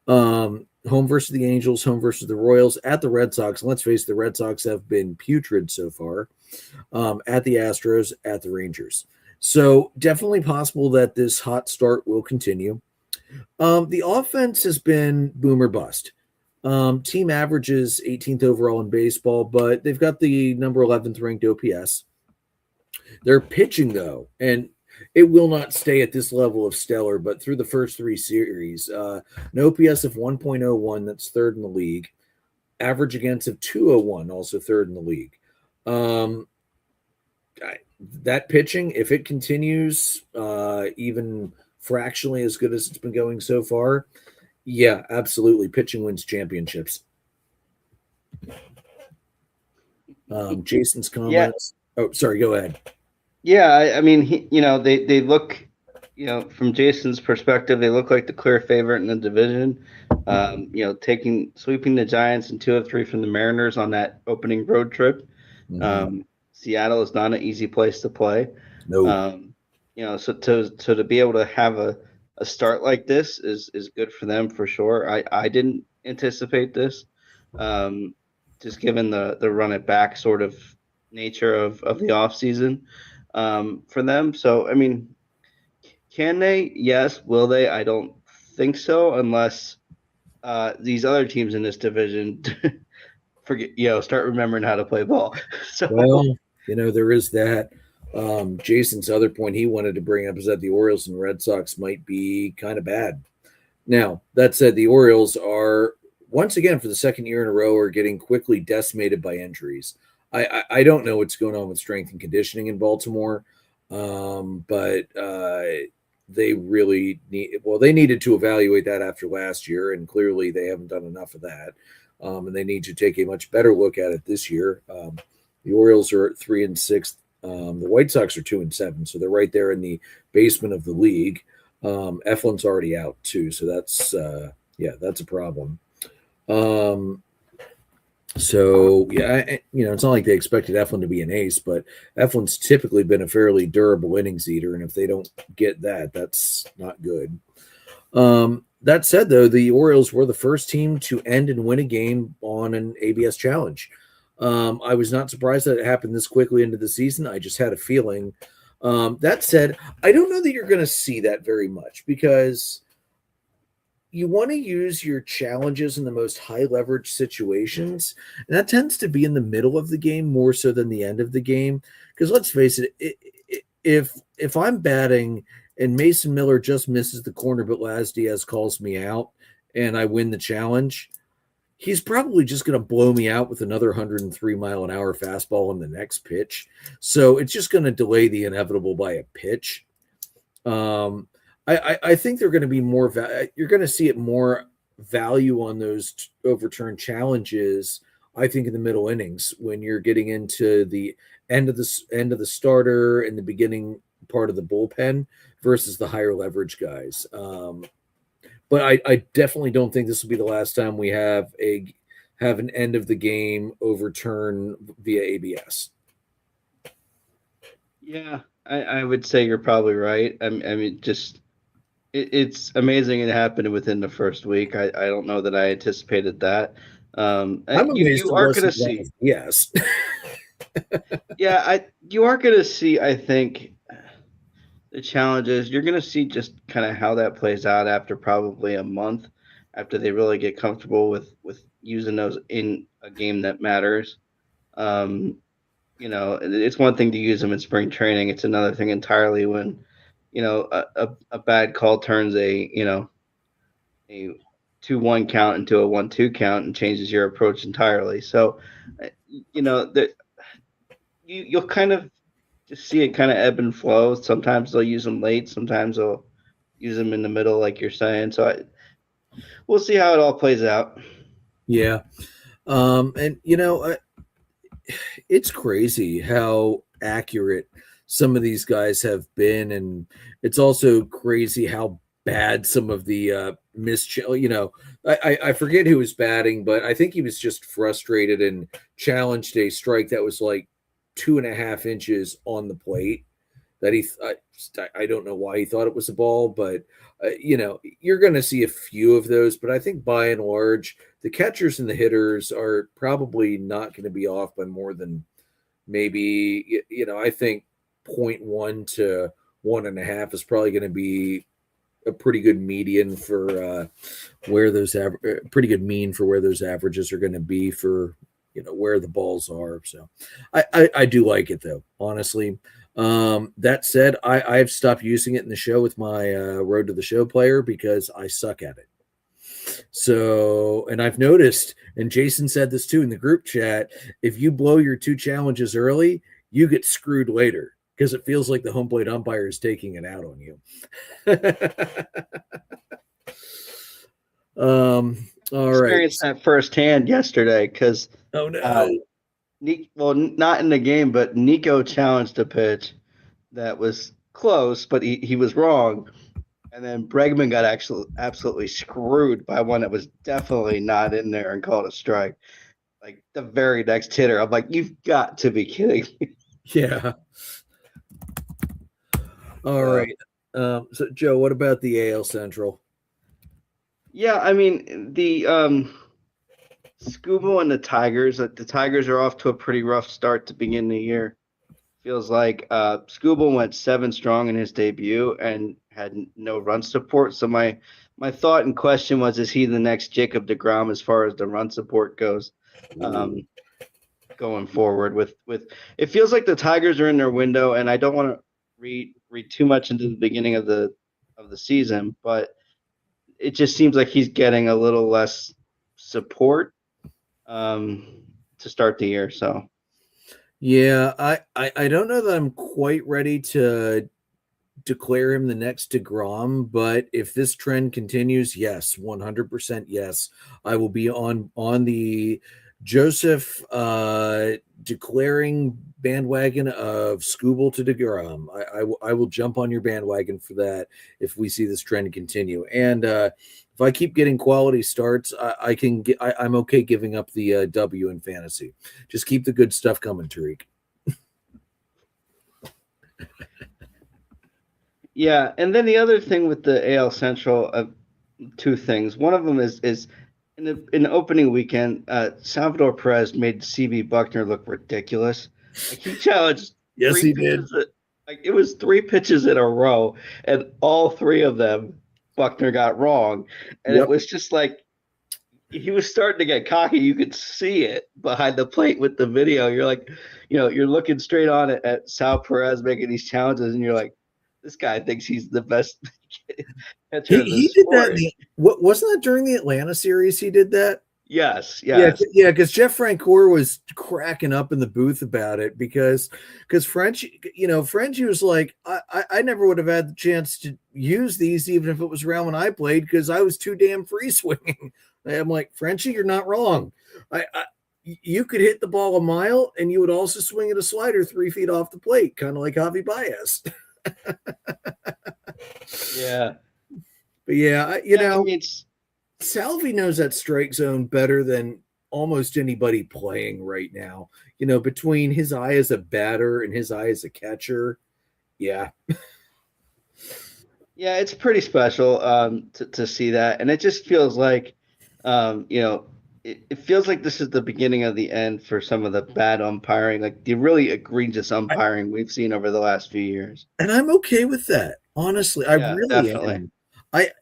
Home versus the Angels, home versus the Royals, at the Red Sox. And let's face it, the Red Sox have been putrid so far. At the Astros, at the Rangers. So definitely possible that this hot start will continue. The offense has been boom or bust. Team averages 18th overall in baseball, but they've got the number 11th ranked OPS. They're pitching, though, and it will not stay at this level of stellar, but through the first three series, an OPS of 1.01, that's third in the league. Average against of 201, also third in the league. That pitching, if it continues even fractionally as good as it's been going so far, yeah, absolutely. Pitching wins championships. Jason's comments. Yeah. Oh, sorry. Go ahead. Yeah, I mean, they look, from Jason's perspective, they look like the clear favorite in the division. Sweeping the Giants and 2 of 3 from the Mariners on that opening road trip. Mm-hmm. Seattle is not an easy place to play. No. So to be able to have a start like this is good for them for sure. I didn't anticipate this, just given the run it back sort of nature of the offseason for them. So, I mean, can they? Yes. Will they? I don't think so, unless these other teams in this division start remembering how to play ball. So, well, there is that. Jason's other point he wanted to bring up is that the Orioles and Red Sox might be kind of bad. Now, that said, the Orioles are, once again, for the second year in a row, are getting quickly decimated by injuries. I don't know what's going on with strength and conditioning in Baltimore, but they really they needed to evaluate that after last year, and clearly they haven't done enough of that. And they need to take a much better look at it this year. The Orioles are at 3-6. The White Sox are 2-7, so they're right there in the basement of the league. Eflin's already out too, so that's a problem. It's not like they expected Eflin to be an ace, but Eflin's typically been a fairly durable innings eater, and if they don't get that, that's not good. That said, though, the Orioles were the first team to end and win a game on an ABS challenge. I was not surprised that it happened this quickly into the season. I just had a feeling. That said, I don't know that you're going to see that very much because you want to use your challenges in the most high leverage situations. And that tends to be in the middle of the game more so than the end of the game. Because let's face it, if I'm batting and Mason Miller just misses the corner, but Laz Diaz calls me out and I win the challenge, he's probably just going to blow me out with another 103-mile-an-hour fastball on the next pitch. So it's just going to delay the inevitable by a pitch. I think they're going to be more. You're going to see it more value on those overturned challenges. I think in the middle innings when you're getting into the end of the starter and the beginning part of the bullpen versus the higher leverage guys. But I definitely don't think this will be the last time we have an end of the game overturn via ABS. Yeah, I would say you're probably right. I mean, just it's amazing it happened within the first week. I don't know that I anticipated that. I'm amazed You it are going to wasn't one of see, yes. yeah, you are going to see. I think the challenges you're going to see just kind of how that plays out after probably a month, after they really get comfortable with using those in a game that matters. Um, it's one thing to use them in spring training. It's another thing entirely when, a bad call turns a 2-1 count into a 1-2 count and changes your approach entirely. So, that you'll kind of just see it kind of ebb and flow. Sometimes they'll use them late. Sometimes they'll use them in the middle, like you're saying. So we'll see how it all plays out. Yeah. And it's crazy how accurate some of these guys have been, and it's also crazy how bad some of the I forget who was batting, but I think he was just frustrated and challenged a strike that was like 2.5 inches on the plate that I don't know why he thought it was a ball, but you're going to see a few of those. But I think by and large, the catchers and the hitters are probably not going to be off by more than maybe I think 0.1 to 1.5 is probably going to be a pretty good median for where those pretty good mean for where those averages are going to be for where the balls are. So I do like it though, honestly. That said, I've stopped using it in the show with my Road to the Show player because I suck at it. So, and I've noticed, and Jason said this too in the group chat, if you blow your 2 challenges early, you get screwed later because it feels like the home plate umpire is taking it out on you. All right. Experienced that firsthand yesterday because oh no. Not in the game, but Nico challenged a pitch that was close, but he was wrong. And then Bregman got absolutely screwed by one that was definitely not in there and called a strike. Like the very next hitter, I'm like, you've got to be kidding me. Yeah. All right. So Joe, what about the AL Central? Yeah, I mean the Scuba and the Tigers. The Tigers are off to a pretty rough start to begin the year. Feels like Scuba went 7 strong in his debut and had no run support. So my thought and question was, is he the next Jacob deGrom as far as the run support goes? Going forward with it feels like the Tigers are in their window, and I don't want to read too much into the beginning of the season, but it just seems like he's getting a little less support to start the year. So yeah, I don't know that I'm quite ready to declare him the next DeGrom, but if this trend continues, yes, 100% yes, I will be on the Joseph declaring bandwagon of Scooble to DeGrom. I will jump on your bandwagon for that if we see this trend continue. And if I keep getting quality starts, I'm okay giving up the W in fantasy. Just keep the good stuff coming, Tariq. yeah, and then the other thing with the AL Central, 2 things. One of them is in the opening weekend, Salvador Perez made CB Buckner look ridiculous. Like he challenged. Yes, he did. Like it was 3 pitches in a row, and all 3 of them Buckner got wrong, and It was just like he was starting to get cocky. You could see it behind the plate with the video. You're like, you're looking straight on at Sal Perez making these challenges, and you're like, this guy thinks he's the best catcher in the He did sport. that. What wasn't that during the Atlanta series? He did that. Yes, Yeah, yes. yeah, because Jeff Francoeur was cracking up in the booth about it because Frenchie, Frenchie was like, I never would have had the chance to use these even if it was around when I played because I was too damn free swinging. I'm like, Frenchie, you're not wrong. You could hit the ball a mile and you would also swing at a slider 3 feet off the plate, kind of like Javi Baez. Yeah. But yeah, Yeah, I mean, Salvi knows that strike zone better than almost anybody playing right now. Between his eye as a batter and his eye as a catcher. Yeah. yeah, it's pretty special to see that. And it just feels like, it feels like this is the beginning of the end for some of the bad umpiring, like the really egregious I, umpiring we've seen over the last few years. and I'm okay with that. Honestly, I Yeah, really definitely. am.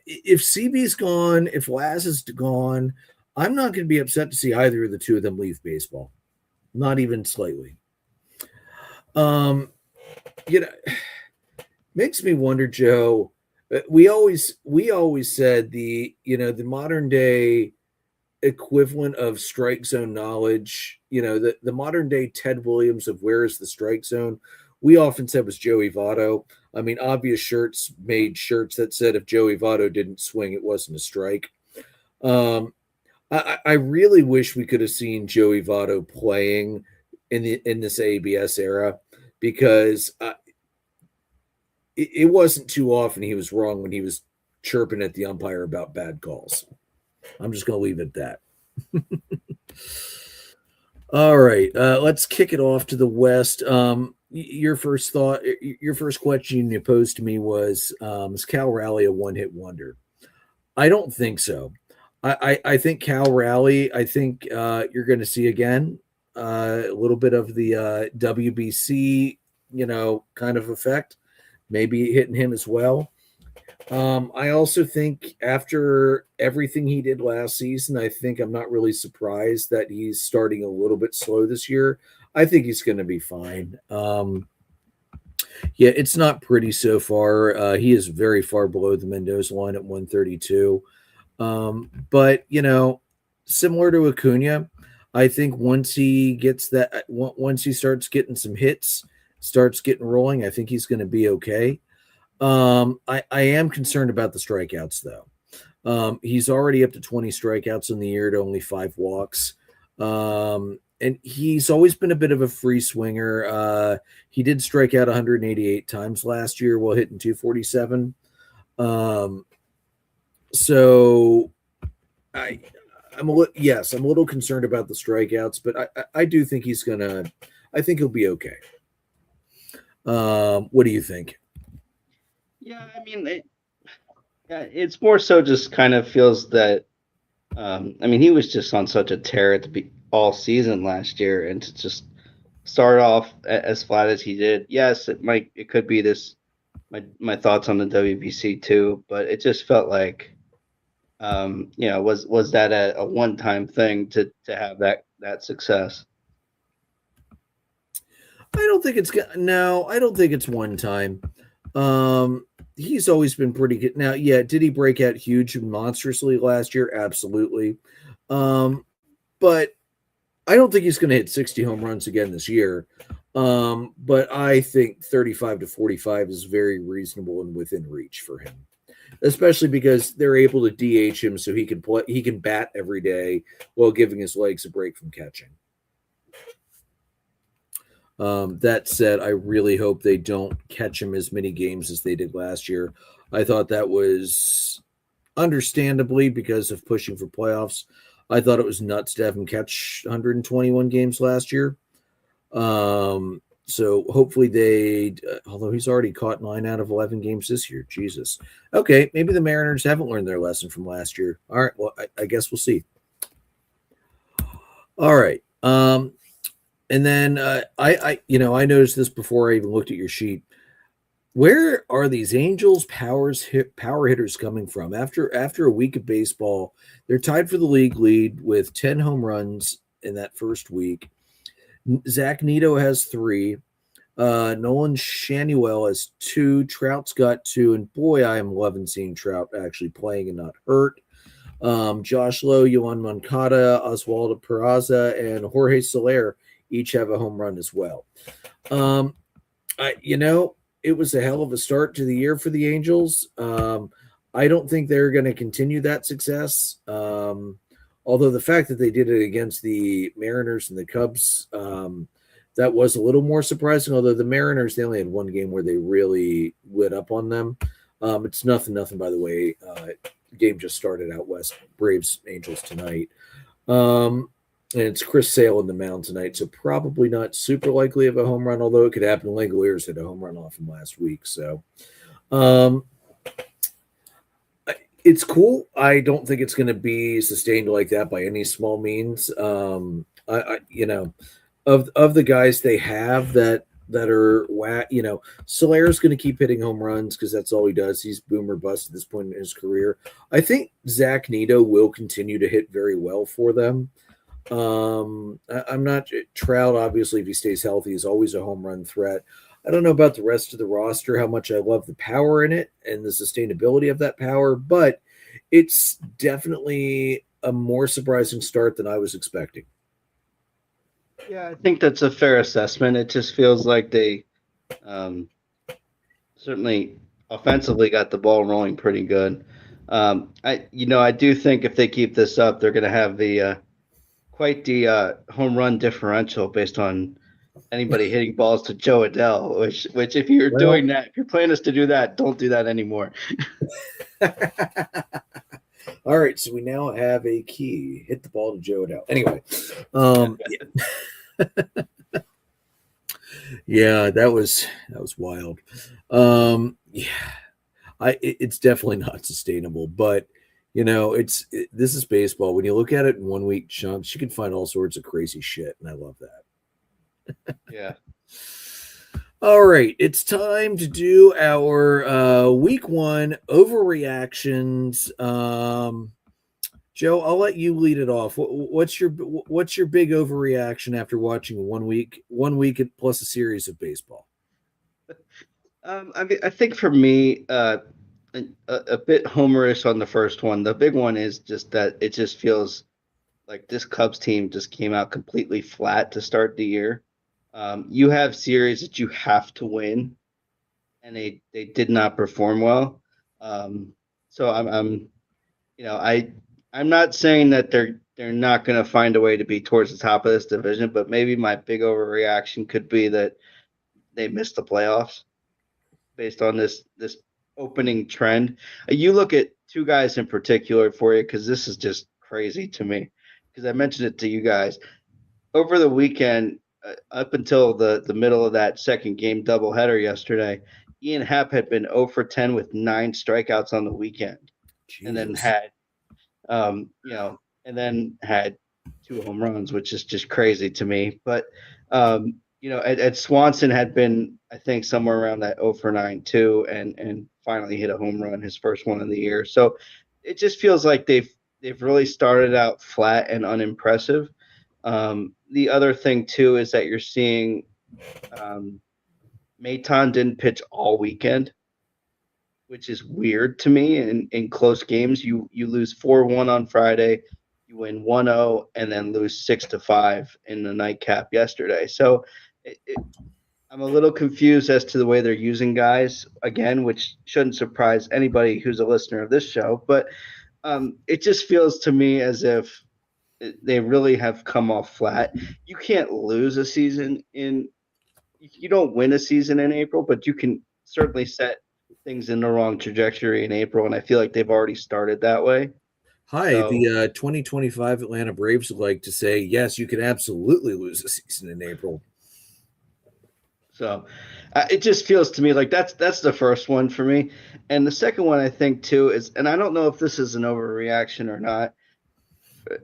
If CB's gone, if Laz is gone, I'm not going to be upset to see either of the two of them leave baseball. Not even slightly. Um, you know, makes me wonder, Joe. We always said the modern day equivalent of strike zone knowledge, the modern day Ted Williams of where is the strike zone, we often said was Joey Votto. I mean, obvious shirts made shirts that said if Joey Votto didn't swing, it wasn't a strike. Um, I really wish we could have seen Joey Votto playing in this ABS era because it wasn't too often he was wrong when he was chirping at the umpire about bad calls. I'm just going to leave it at that. All right, let's kick it off to the West. Your first question you posed to me was, is Cal Raleigh a one-hit wonder? I don't think so. I think Cal Raleigh, I think you're going to see again a little bit of the WBC, kind of effect, maybe hitting him as well. I also think after everything he did last season, I think I'm not really surprised that he's starting a little bit slow this year. I think he's going to be fine. Yeah, it's not pretty so far. He is very far below the Mendoza line at 132. But similar to Acuna, I think once he gets that, once he starts getting some hits, starts getting rolling, I think he's going to be okay. I am concerned about the strikeouts though. He's already up to 20 strikeouts in the year to only 5 walks. And he's always been a bit of a free swinger. He did strike out 188 times last year while hitting 247. So I'm a little concerned about the strikeouts, but I do think I think he'll be okay. What do you think? Yeah, I mean, it's more so just kind of feels that. I mean, he was just on such a tear at all season last year, and to just start off as flat as he did. Yes, it could be this. My thoughts on the WBC too, but it just felt like, was that a one time thing to have that success? I don't think it's no. I don't think it's one time. He's always been pretty good. Now, yeah, did he break out huge and monstrously last year? Absolutely. But I don't think he's going to hit 60 home runs again this year. But I think 35 to 45 is very reasonable and within reach for him, especially because they're able to DH him so he can play. He can bat every day while giving his legs a break from catching. That said, I really hope they don't catch him as many games as they did last year. I thought that was understandably because of pushing for playoffs. I thought it was nuts to have him catch 121 games last year. So hopefully although he's already caught 9 out of 11 games this year. Jesus. Okay, maybe the Mariners haven't learned their lesson from last year. All right, well, I guess we'll see. All right. And then I noticed this before I even looked at your sheet. Where are these Angels power hitters coming from? After a week of baseball, they're tied for the league lead with 10 home runs in that first week. Zach Neto has 3. Nolan Shanuel has 2. Trout's got 2. And boy, I am loving seeing Trout actually playing and not hurt. Josh Lowe, Yohan Moncada, Oswaldo Peraza, and Jorge Soler each have a home run as well. Um, it was a hell of a start to the year for the Angels. I don't think they're going to continue that success. Although the fact that they did it against the Mariners and the Cubs, that was a little more surprising. Although the Mariners, they only had one game where they really lit up on them. It's nothing, by the way. Game just started out west. Braves Angels tonight. And it's Chris Sale in the mound tonight, so probably not super likely of a home run, although it could happen. Langoliers hit a home run off him last week. So it's cool. I don't think it's going to be sustained like that by any small means. Of the guys they have that are Soler's going to keep hitting home runs because that's all he does. He's boom or bust at this point in his career. I think Zach Neto will continue to hit very well for them. I'm not Trout, obviously, if he stays healthy, is always a home run threat. I don't know about the rest of the roster, how much I love the power in it and the sustainability of that power, but it's definitely a more surprising start than I was expecting. Yeah, I think that's a fair assessment. It just feels like they certainly offensively got the ball rolling pretty good. I do think if they keep this up, they're going to have the quite the home run differential based on anybody hitting balls to Joe Adele. Which if you're doing that, if your plan is to do that, don't do that anymore. All right, so we now have a key. Hit the ball to Joe Adele. Anyway, yeah, that was wild. It's definitely not sustainable, but this is baseball. When you look at it in 1 week chunks, you can find all sorts of crazy shit, and I love that. Yeah. All right, it's time to do our week one overreactions. Joe, I'll let you lead it off. What's your big overreaction after watching 1 week plus a series of baseball? I think for me, a bit homerish on the first one. The big one is just that it just feels like this Cubs team just came out completely flat to start the year. You have series that you have to win, and they did not perform well. So I'm not saying that they're not going to find a way to be towards the top of this division, but maybe my big overreaction could be that they missed the playoffs based on this opening trend. You look at two guys in particular for you because this is just crazy to me because I mentioned it to you guys over the weekend. Up until the middle of that second game doubleheader yesterday, Ian Happ had been 0 for 10 with 9 strikeouts on the weekend, Jesus. and then had, had 2 home runs, which is just crazy to me. But Ed Swanson had been, I think, somewhere around that 0 for 9 too, and finally hit a home run, his first one of the year. So it just feels like they've really started out flat and unimpressive. The other thing too is that you're seeing Maton didn't pitch all weekend, which is weird to me. In close games, you lose 4-1 on Friday, you win 1-0, and then lose 6-5 in the nightcap yesterday. So I'm a little confused as to the way they're using guys again, which shouldn't surprise anybody who's a listener of this show. But it just feels to me as if they really have come off flat. You can't lose a season you don't win a season in April, but you can certainly set things in the wrong trajectory in April, and I feel like they've already started that way. The 2025 Atlanta Braves would like to say, yes, you can absolutely lose a season in April. So it just feels to me like that's the first one for me. And the second one I think too is, and I don't know if this is an overreaction or not,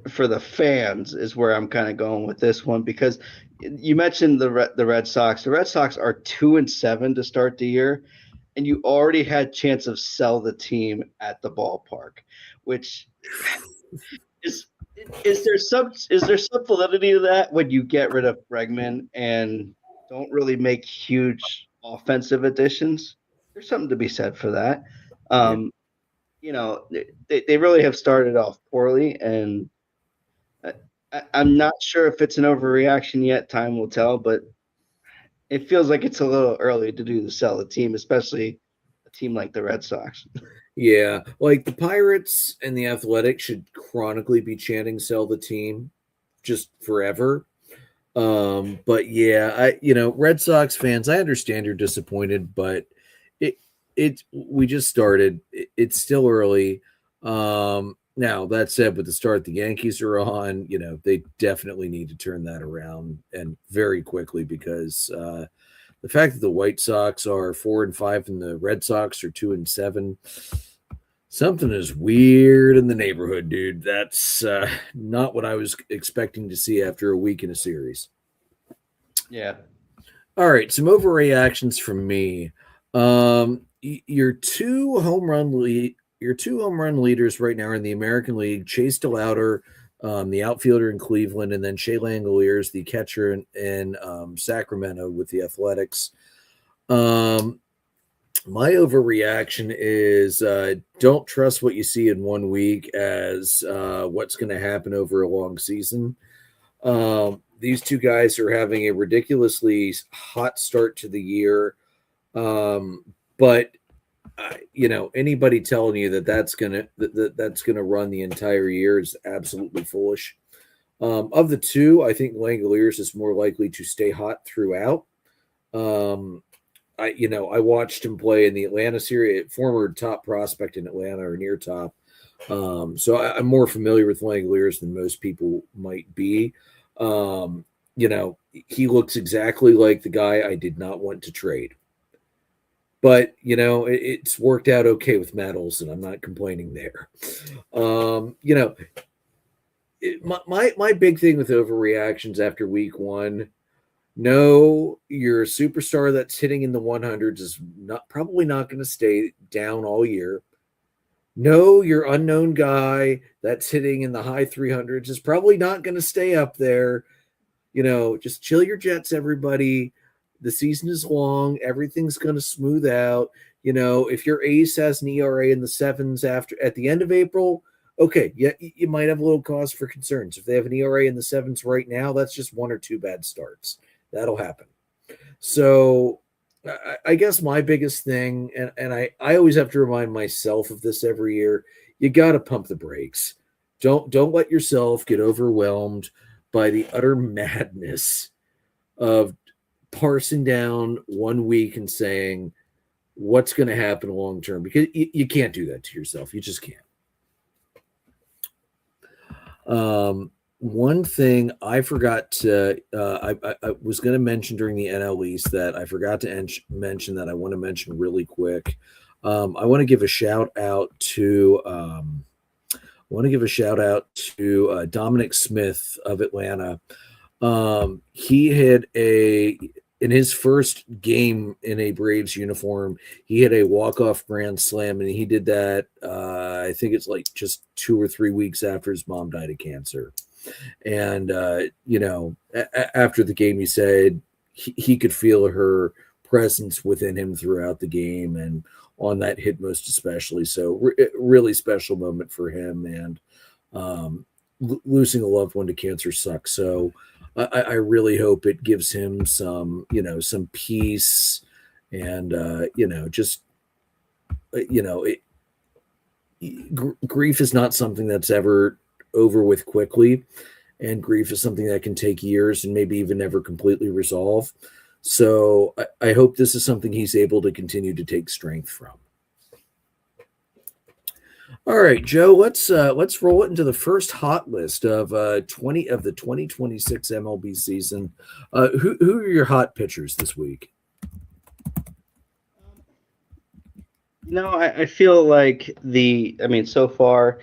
for the fans is where I'm kind of going with this one, because you mentioned the Red Sox. The Red Sox are 2-7 to start the year, and you already had chance of sell the team at the ballpark, which is there some validity to that when you get rid of Bregman and don't really make huge offensive additions? There's something to be said for that. they really have started off poorly, and I, I'm not sure if it's an overreaction yet. Time will tell, but it feels like it's a little early to do the sell a team, especially a team like the Red Sox. Yeah, like the Pirates and the Athletics should chronically be chanting "sell the team" just forever. But yeah, Red Sox fans, I understand you're disappointed, but it we just started. It's still early. Now that said, with the start the Yankees are on, they definitely need to turn that around and very quickly because the fact that the White Sox are 4-5 and the Red Sox are 2-7, something is weird in the neighborhood, dude. That's not what I was expecting to see after a week in a series. Yeah. All right, some overreactions from me. Your two home run leaders right now are in the American League. Chase DeLauter, the outfielder in Cleveland, and then Shea Langoliers, the catcher in Sacramento with the Athletics. My overreaction is don't trust what you see in 1 week as what's going to happen over a long season. These two guys are having a ridiculously hot start to the year. But anybody telling you that's gonna run the entire year is absolutely foolish. Of the two, I think Langoliers is more likely to stay hot throughout. I watched him play in the Atlanta series, former top prospect in Atlanta or near top. So I'm more familiar with Langoliers than most people might be. He looks exactly like the guy I did not want to trade. But it's worked out okay with Matt Olson. I'm not complaining there. My big thing with overreactions after week one. No, your superstar that's hitting in the 100s is probably not going to stay down all year. No, your unknown guy that's hitting in the high 300s is probably not going to stay up there. Just chill your jets, everybody. The season is long. Everything's going to smooth out. If your ace has an ERA in the sevens at the end of April, okay, yeah, you might have a little cause for concerns. If they have an ERA in the sevens right now, that's just one or two bad starts. That'll happen. So I guess my biggest thing, and I always have to remind myself of this every year, you got to pump the brakes. Don't let yourself get overwhelmed by the utter madness of parsing down 1 week and saying what's going to happen long term, because you can't do that to yourself. You just can't. One thing I forgot to, I was going to mention during the NL East that I forgot to mention that I want to mention really quick. I want to give a shout out to, Dominic Smith of Atlanta. He hit in his first game in a Braves uniform, he hit a walk-off grand slam, and he did that, I think it's like just 2 or 3 weeks after his mom died of cancer. And, after the game, he said he could feel her presence within him throughout the game and on that hit most especially. So really special moment for him. And losing a loved one to cancer sucks. So I really hope it gives him some peace and, grief is not something that's ever over with quickly, and grief is something that can take years and maybe even never completely resolve. So I hope this is something he's able to continue to take strength from. All right, Joe, let's roll it into the first hot list of the 2026 MLB season. Who are your hot pitchers this week? I feel like so far,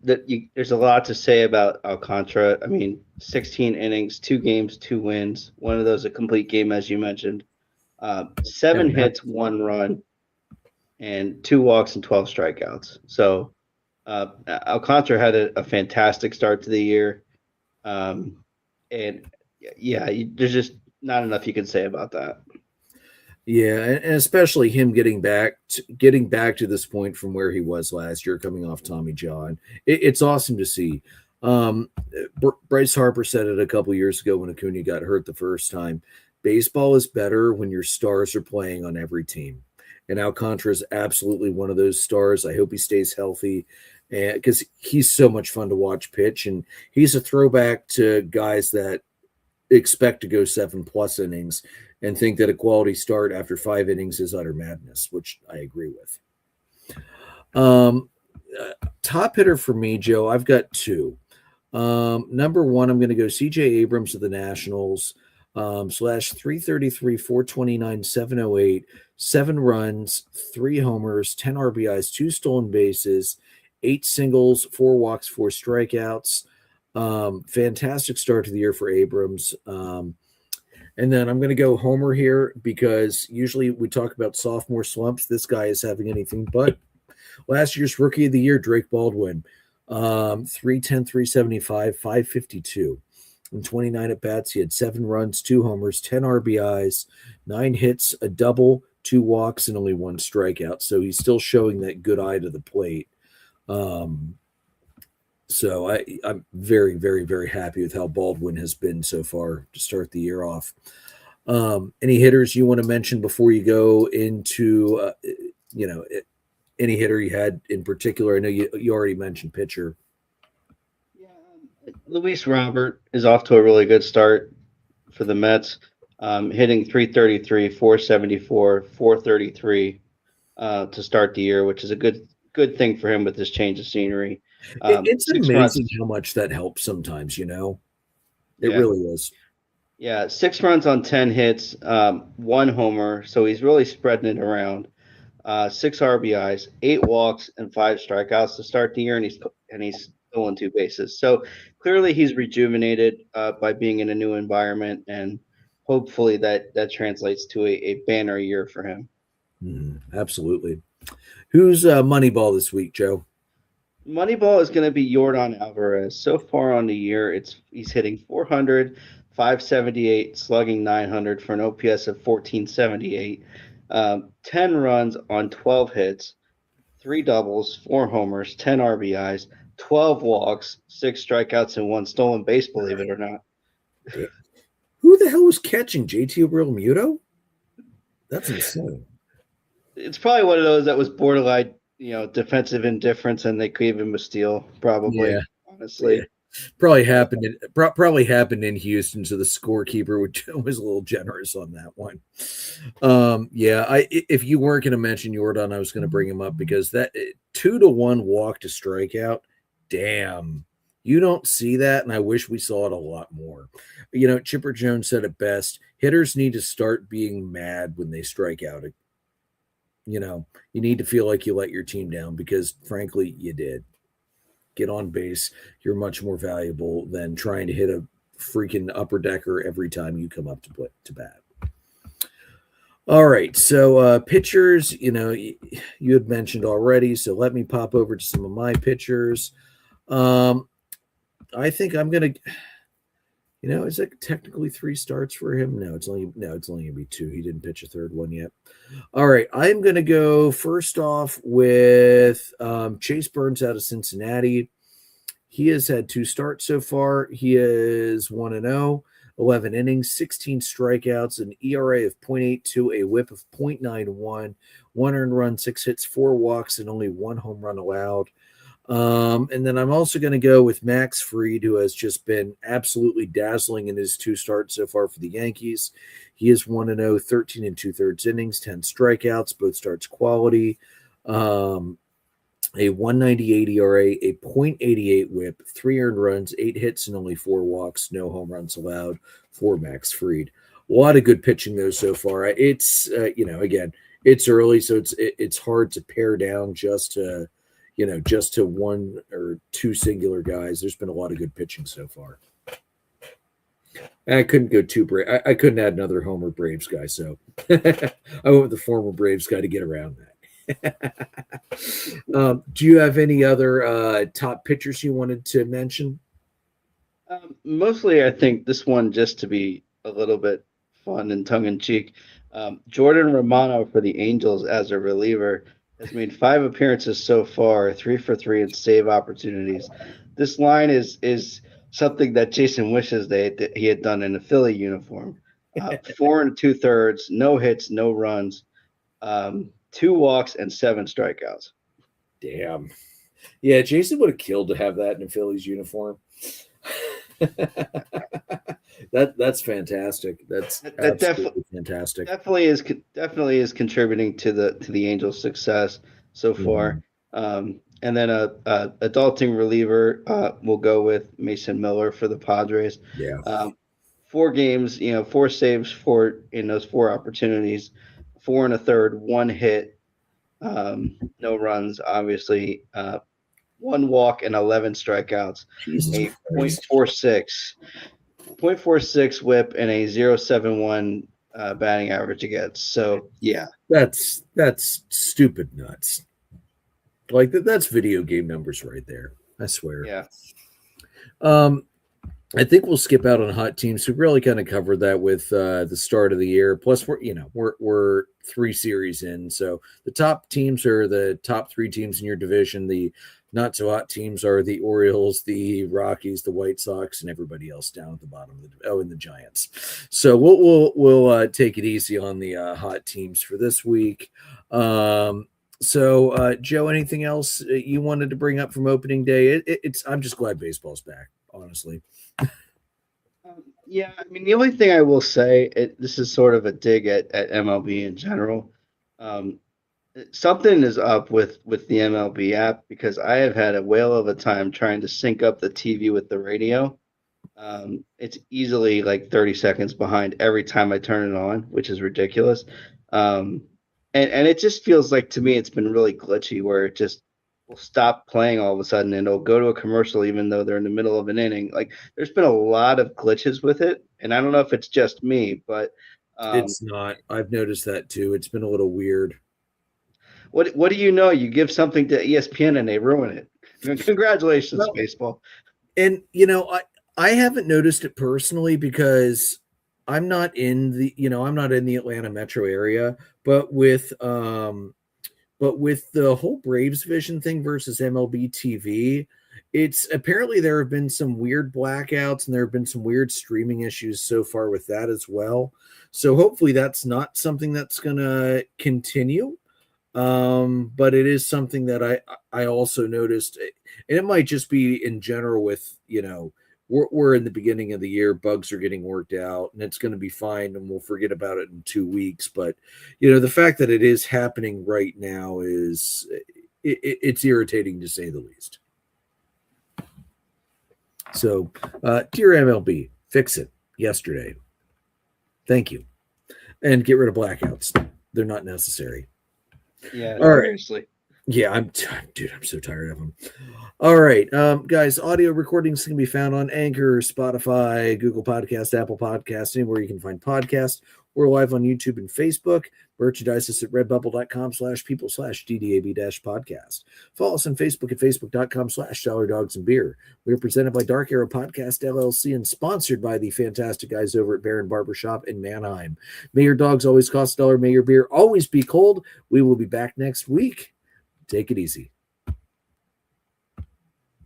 there's a lot to say about Alcantara. 16 innings, 2 games, 2 wins. One of those a complete game, as you mentioned. 7 hits, 1 run, and 2 walks and 12 strikeouts. So Alcantara had a fantastic start to the year. And yeah, there's just not enough you can say about that. Yeah, and especially him getting back to this point from where he was last year, coming off Tommy John. It's awesome to see. Um, Bryce Harper said it a couple years ago when Acuna got hurt the first time. Baseball is better when your stars are playing on every team, and Alcantara is absolutely one of those stars. I hope he stays healthy, and because he's so much fun to watch pitch, and he's a throwback to guys that expect to go 7+ innings and think that a quality start after 5 innings is utter madness, which I agree with. Um, Top hitter for me, Joe, I've got two. Number one, I'm going to go CJ Abrams of the Nationals. Slash 333, 429, 708, 7 runs, 3 homers, 10 RBIs, 2 stolen bases, 8 singles, 4 walks, 4 strikeouts. Fantastic start to the year for Abrams. And then I'm going to go homer here because usually we talk about sophomore slumps. This guy is having anything but. Last year's rookie of the year, Drake Baldwin, 310, 375, 552. In 29 at bats, he had 7 runs, 2 homers, 10 RBIs, 9 hits, a double, 2 walks, and only 1 strikeout. So he's still showing that good eye to the plate. So I'm very, very, very happy with how Baldwin has been so far to start the year off. Any hitters you want to mention before you go into, any hitter you had in particular? I know you already mentioned pitcher. Yeah, Luis Robert is off to a really good start for the Mets, hitting 333, 474, 433 to start the year, which is a good thing for him with this change of scenery. It's 6 runs, amazing how much that helps sometimes, It yeah, really is. yeah, 6 runs on 10 hits, 1 homer, so he's really spreading it around. 6 RBIs, 8 walks, and 5 strikeouts to start the year, and he's stolen 2 bases. So clearly, he's rejuvenated by being in a new environment, and hopefully that translates to a banner year for him. Absolutely. Who's Moneyball this week, Joe? Moneyball is going to be Jordan Alvarez. So far on the year, he's hitting 400, 578, slugging 900 for an OPS of 1478. 10 runs on 12 hits, 3 doubles, 4 homers, 10 RBIs, 12 walks, 6 strikeouts, and 1 stolen base, believe it or not. Damn. Who the hell was catching JT Realmuto? That's insane. It's probably one of those that was borderline, defensive indifference, and they gave him a steal, probably, Yeah. honestly. Yeah. Probably happened in Houston, so the scorekeeper was a little generous on that one. If you weren't going to mention Jordan, I was going to bring him up because that 2-to-1 walk to strikeout, damn, you don't see that, and I wish we saw it a lot more. Chipper Jones said it best: hitters need to start being mad when they strike out. You need to feel like you let your team down because, frankly, you did. Get on base. You're much more valuable than trying to hit a freaking upper decker every time you come up to bat. All right. So pitchers, you had mentioned already. So let me pop over to some of my pitchers. I think I'm gonna. Is it technically 3 starts for him? No, it's only gonna be 2. He didn't pitch a third one yet. All right, I'm gonna go first off with Chase Burns out of Cincinnati. He has had 2 starts so far. He is 1-0, 11 innings, 16 strikeouts, an ERA of 0.82, a WHIP of 0.91, 1 earned run, 6 hits, 4 walks, and only 1 home run allowed. And then I'm also going to go with Max Fried, who has just been absolutely dazzling in his 2 starts so far for the Yankees. He is 1-0, 13 2/3 innings, 10 strikeouts, both starts quality. A 198 ERA, a .88 WHIP, 3 earned runs, 8 hits, and only 4 walks, no home runs allowed for Max Fried. A lot of good pitching though so far. It's again, it's early, so it's hard to pare down just to 1 or 2 singular guys. There's been a lot of good pitching so far. I couldn't go too brave. I couldn't add another Homer Braves guy, so I went with the former Braves guy to get around that. Do you have any other top pitchers you wanted to mention? Mostly, I think this one just to be a little bit fun and tongue in cheek. Jordan Romano for the Angels as a reliever has made 5 appearances so far, 3 for 3 in save opportunities. This line is something that Jason wishes that he had done in a Philly uniform. 4 2/3, no hits, no runs, 2 walks, and 7 strikeouts. Damn. Yeah, Jason would have killed to have that in a Phillies uniform. That's fantastic. That's That absolutely fantastic. definitely is contributing to the Angels' success so far. And then a adulting reliever will go with Mason Miller for the Padres. Yeah. 4 games, 4 saves, four in those 4 opportunities, 4 1/3, 1 hit, no runs, obviously, 1 walk and 11 strikeouts, Jesus a Christ. .46 whip and a .071 batting average against. So yeah, That's stupid nuts. Like that's video game numbers right there. I swear. yeah. I think we'll skip out on hot teams. We really kind of covered that with the start of the year. Plus, we're 3 series in, so the top teams are the top 3 teams in your division. The not so hot teams are the Orioles, the Rockies, the White Sox, and everybody else down at the bottom of and the Giants. So we'll take it easy on the hot teams for this week. So Joe, anything else you wanted to bring up from opening day? I'm just glad baseball's back, honestly. Yeah, I mean, the only thing I will say, this is sort of a dig at MLB in general. Something is up with the MLB app because I have had a whale of a time trying to sync up the TV with the radio. It's easily like 30 seconds behind every time I turn it on, which is ridiculous. And it just feels like to me it's been really glitchy where it just will stop playing all of a sudden and it'll go to a commercial even though they're in the middle of an inning. Like there's been a lot of glitches with it, and I don't know if it's just me, but It's not. I've noticed that too. It's been a little weird. what do you know? You give something to ESPN and they ruin it. Congratulations, Well, baseball. And I haven't noticed it personally because I'm not in the Atlanta metro area, but with the whole Braves Vision thing versus MLB TV, it's apparently there have been some weird blackouts and there have been some weird streaming issues so far with that as well. So hopefully that's not something that's going to continue. But it is something that I also noticed, and it might just be in general with, we're in the beginning of the year, bugs are getting worked out and it's going to be fine and we'll forget about it in 2 weeks. But, the fact that it is happening right now it's irritating to say the least. So, dear MLB, fix it yesterday. Thank you. And get rid of blackouts. They're not necessary. Yeah, all right. seriously. Yeah, I'm so tired of them. All right, guys, audio recordings can be found on Anchor, Spotify, Google Podcast, Apple Podcast, anywhere you can find podcasts. We're live on YouTube and Facebook. Merchandise us at redbubble.com/people/DDAB-podcast. Follow us on Facebook at facebook.com/dollardogsandbeer. We are presented by Dark Arrow Podcast, LLC, and sponsored by the fantastic guys over at Baron Barbershop in Manheim. May your dogs always cost $1. May your beer always be cold. We will be back next week. Take it easy.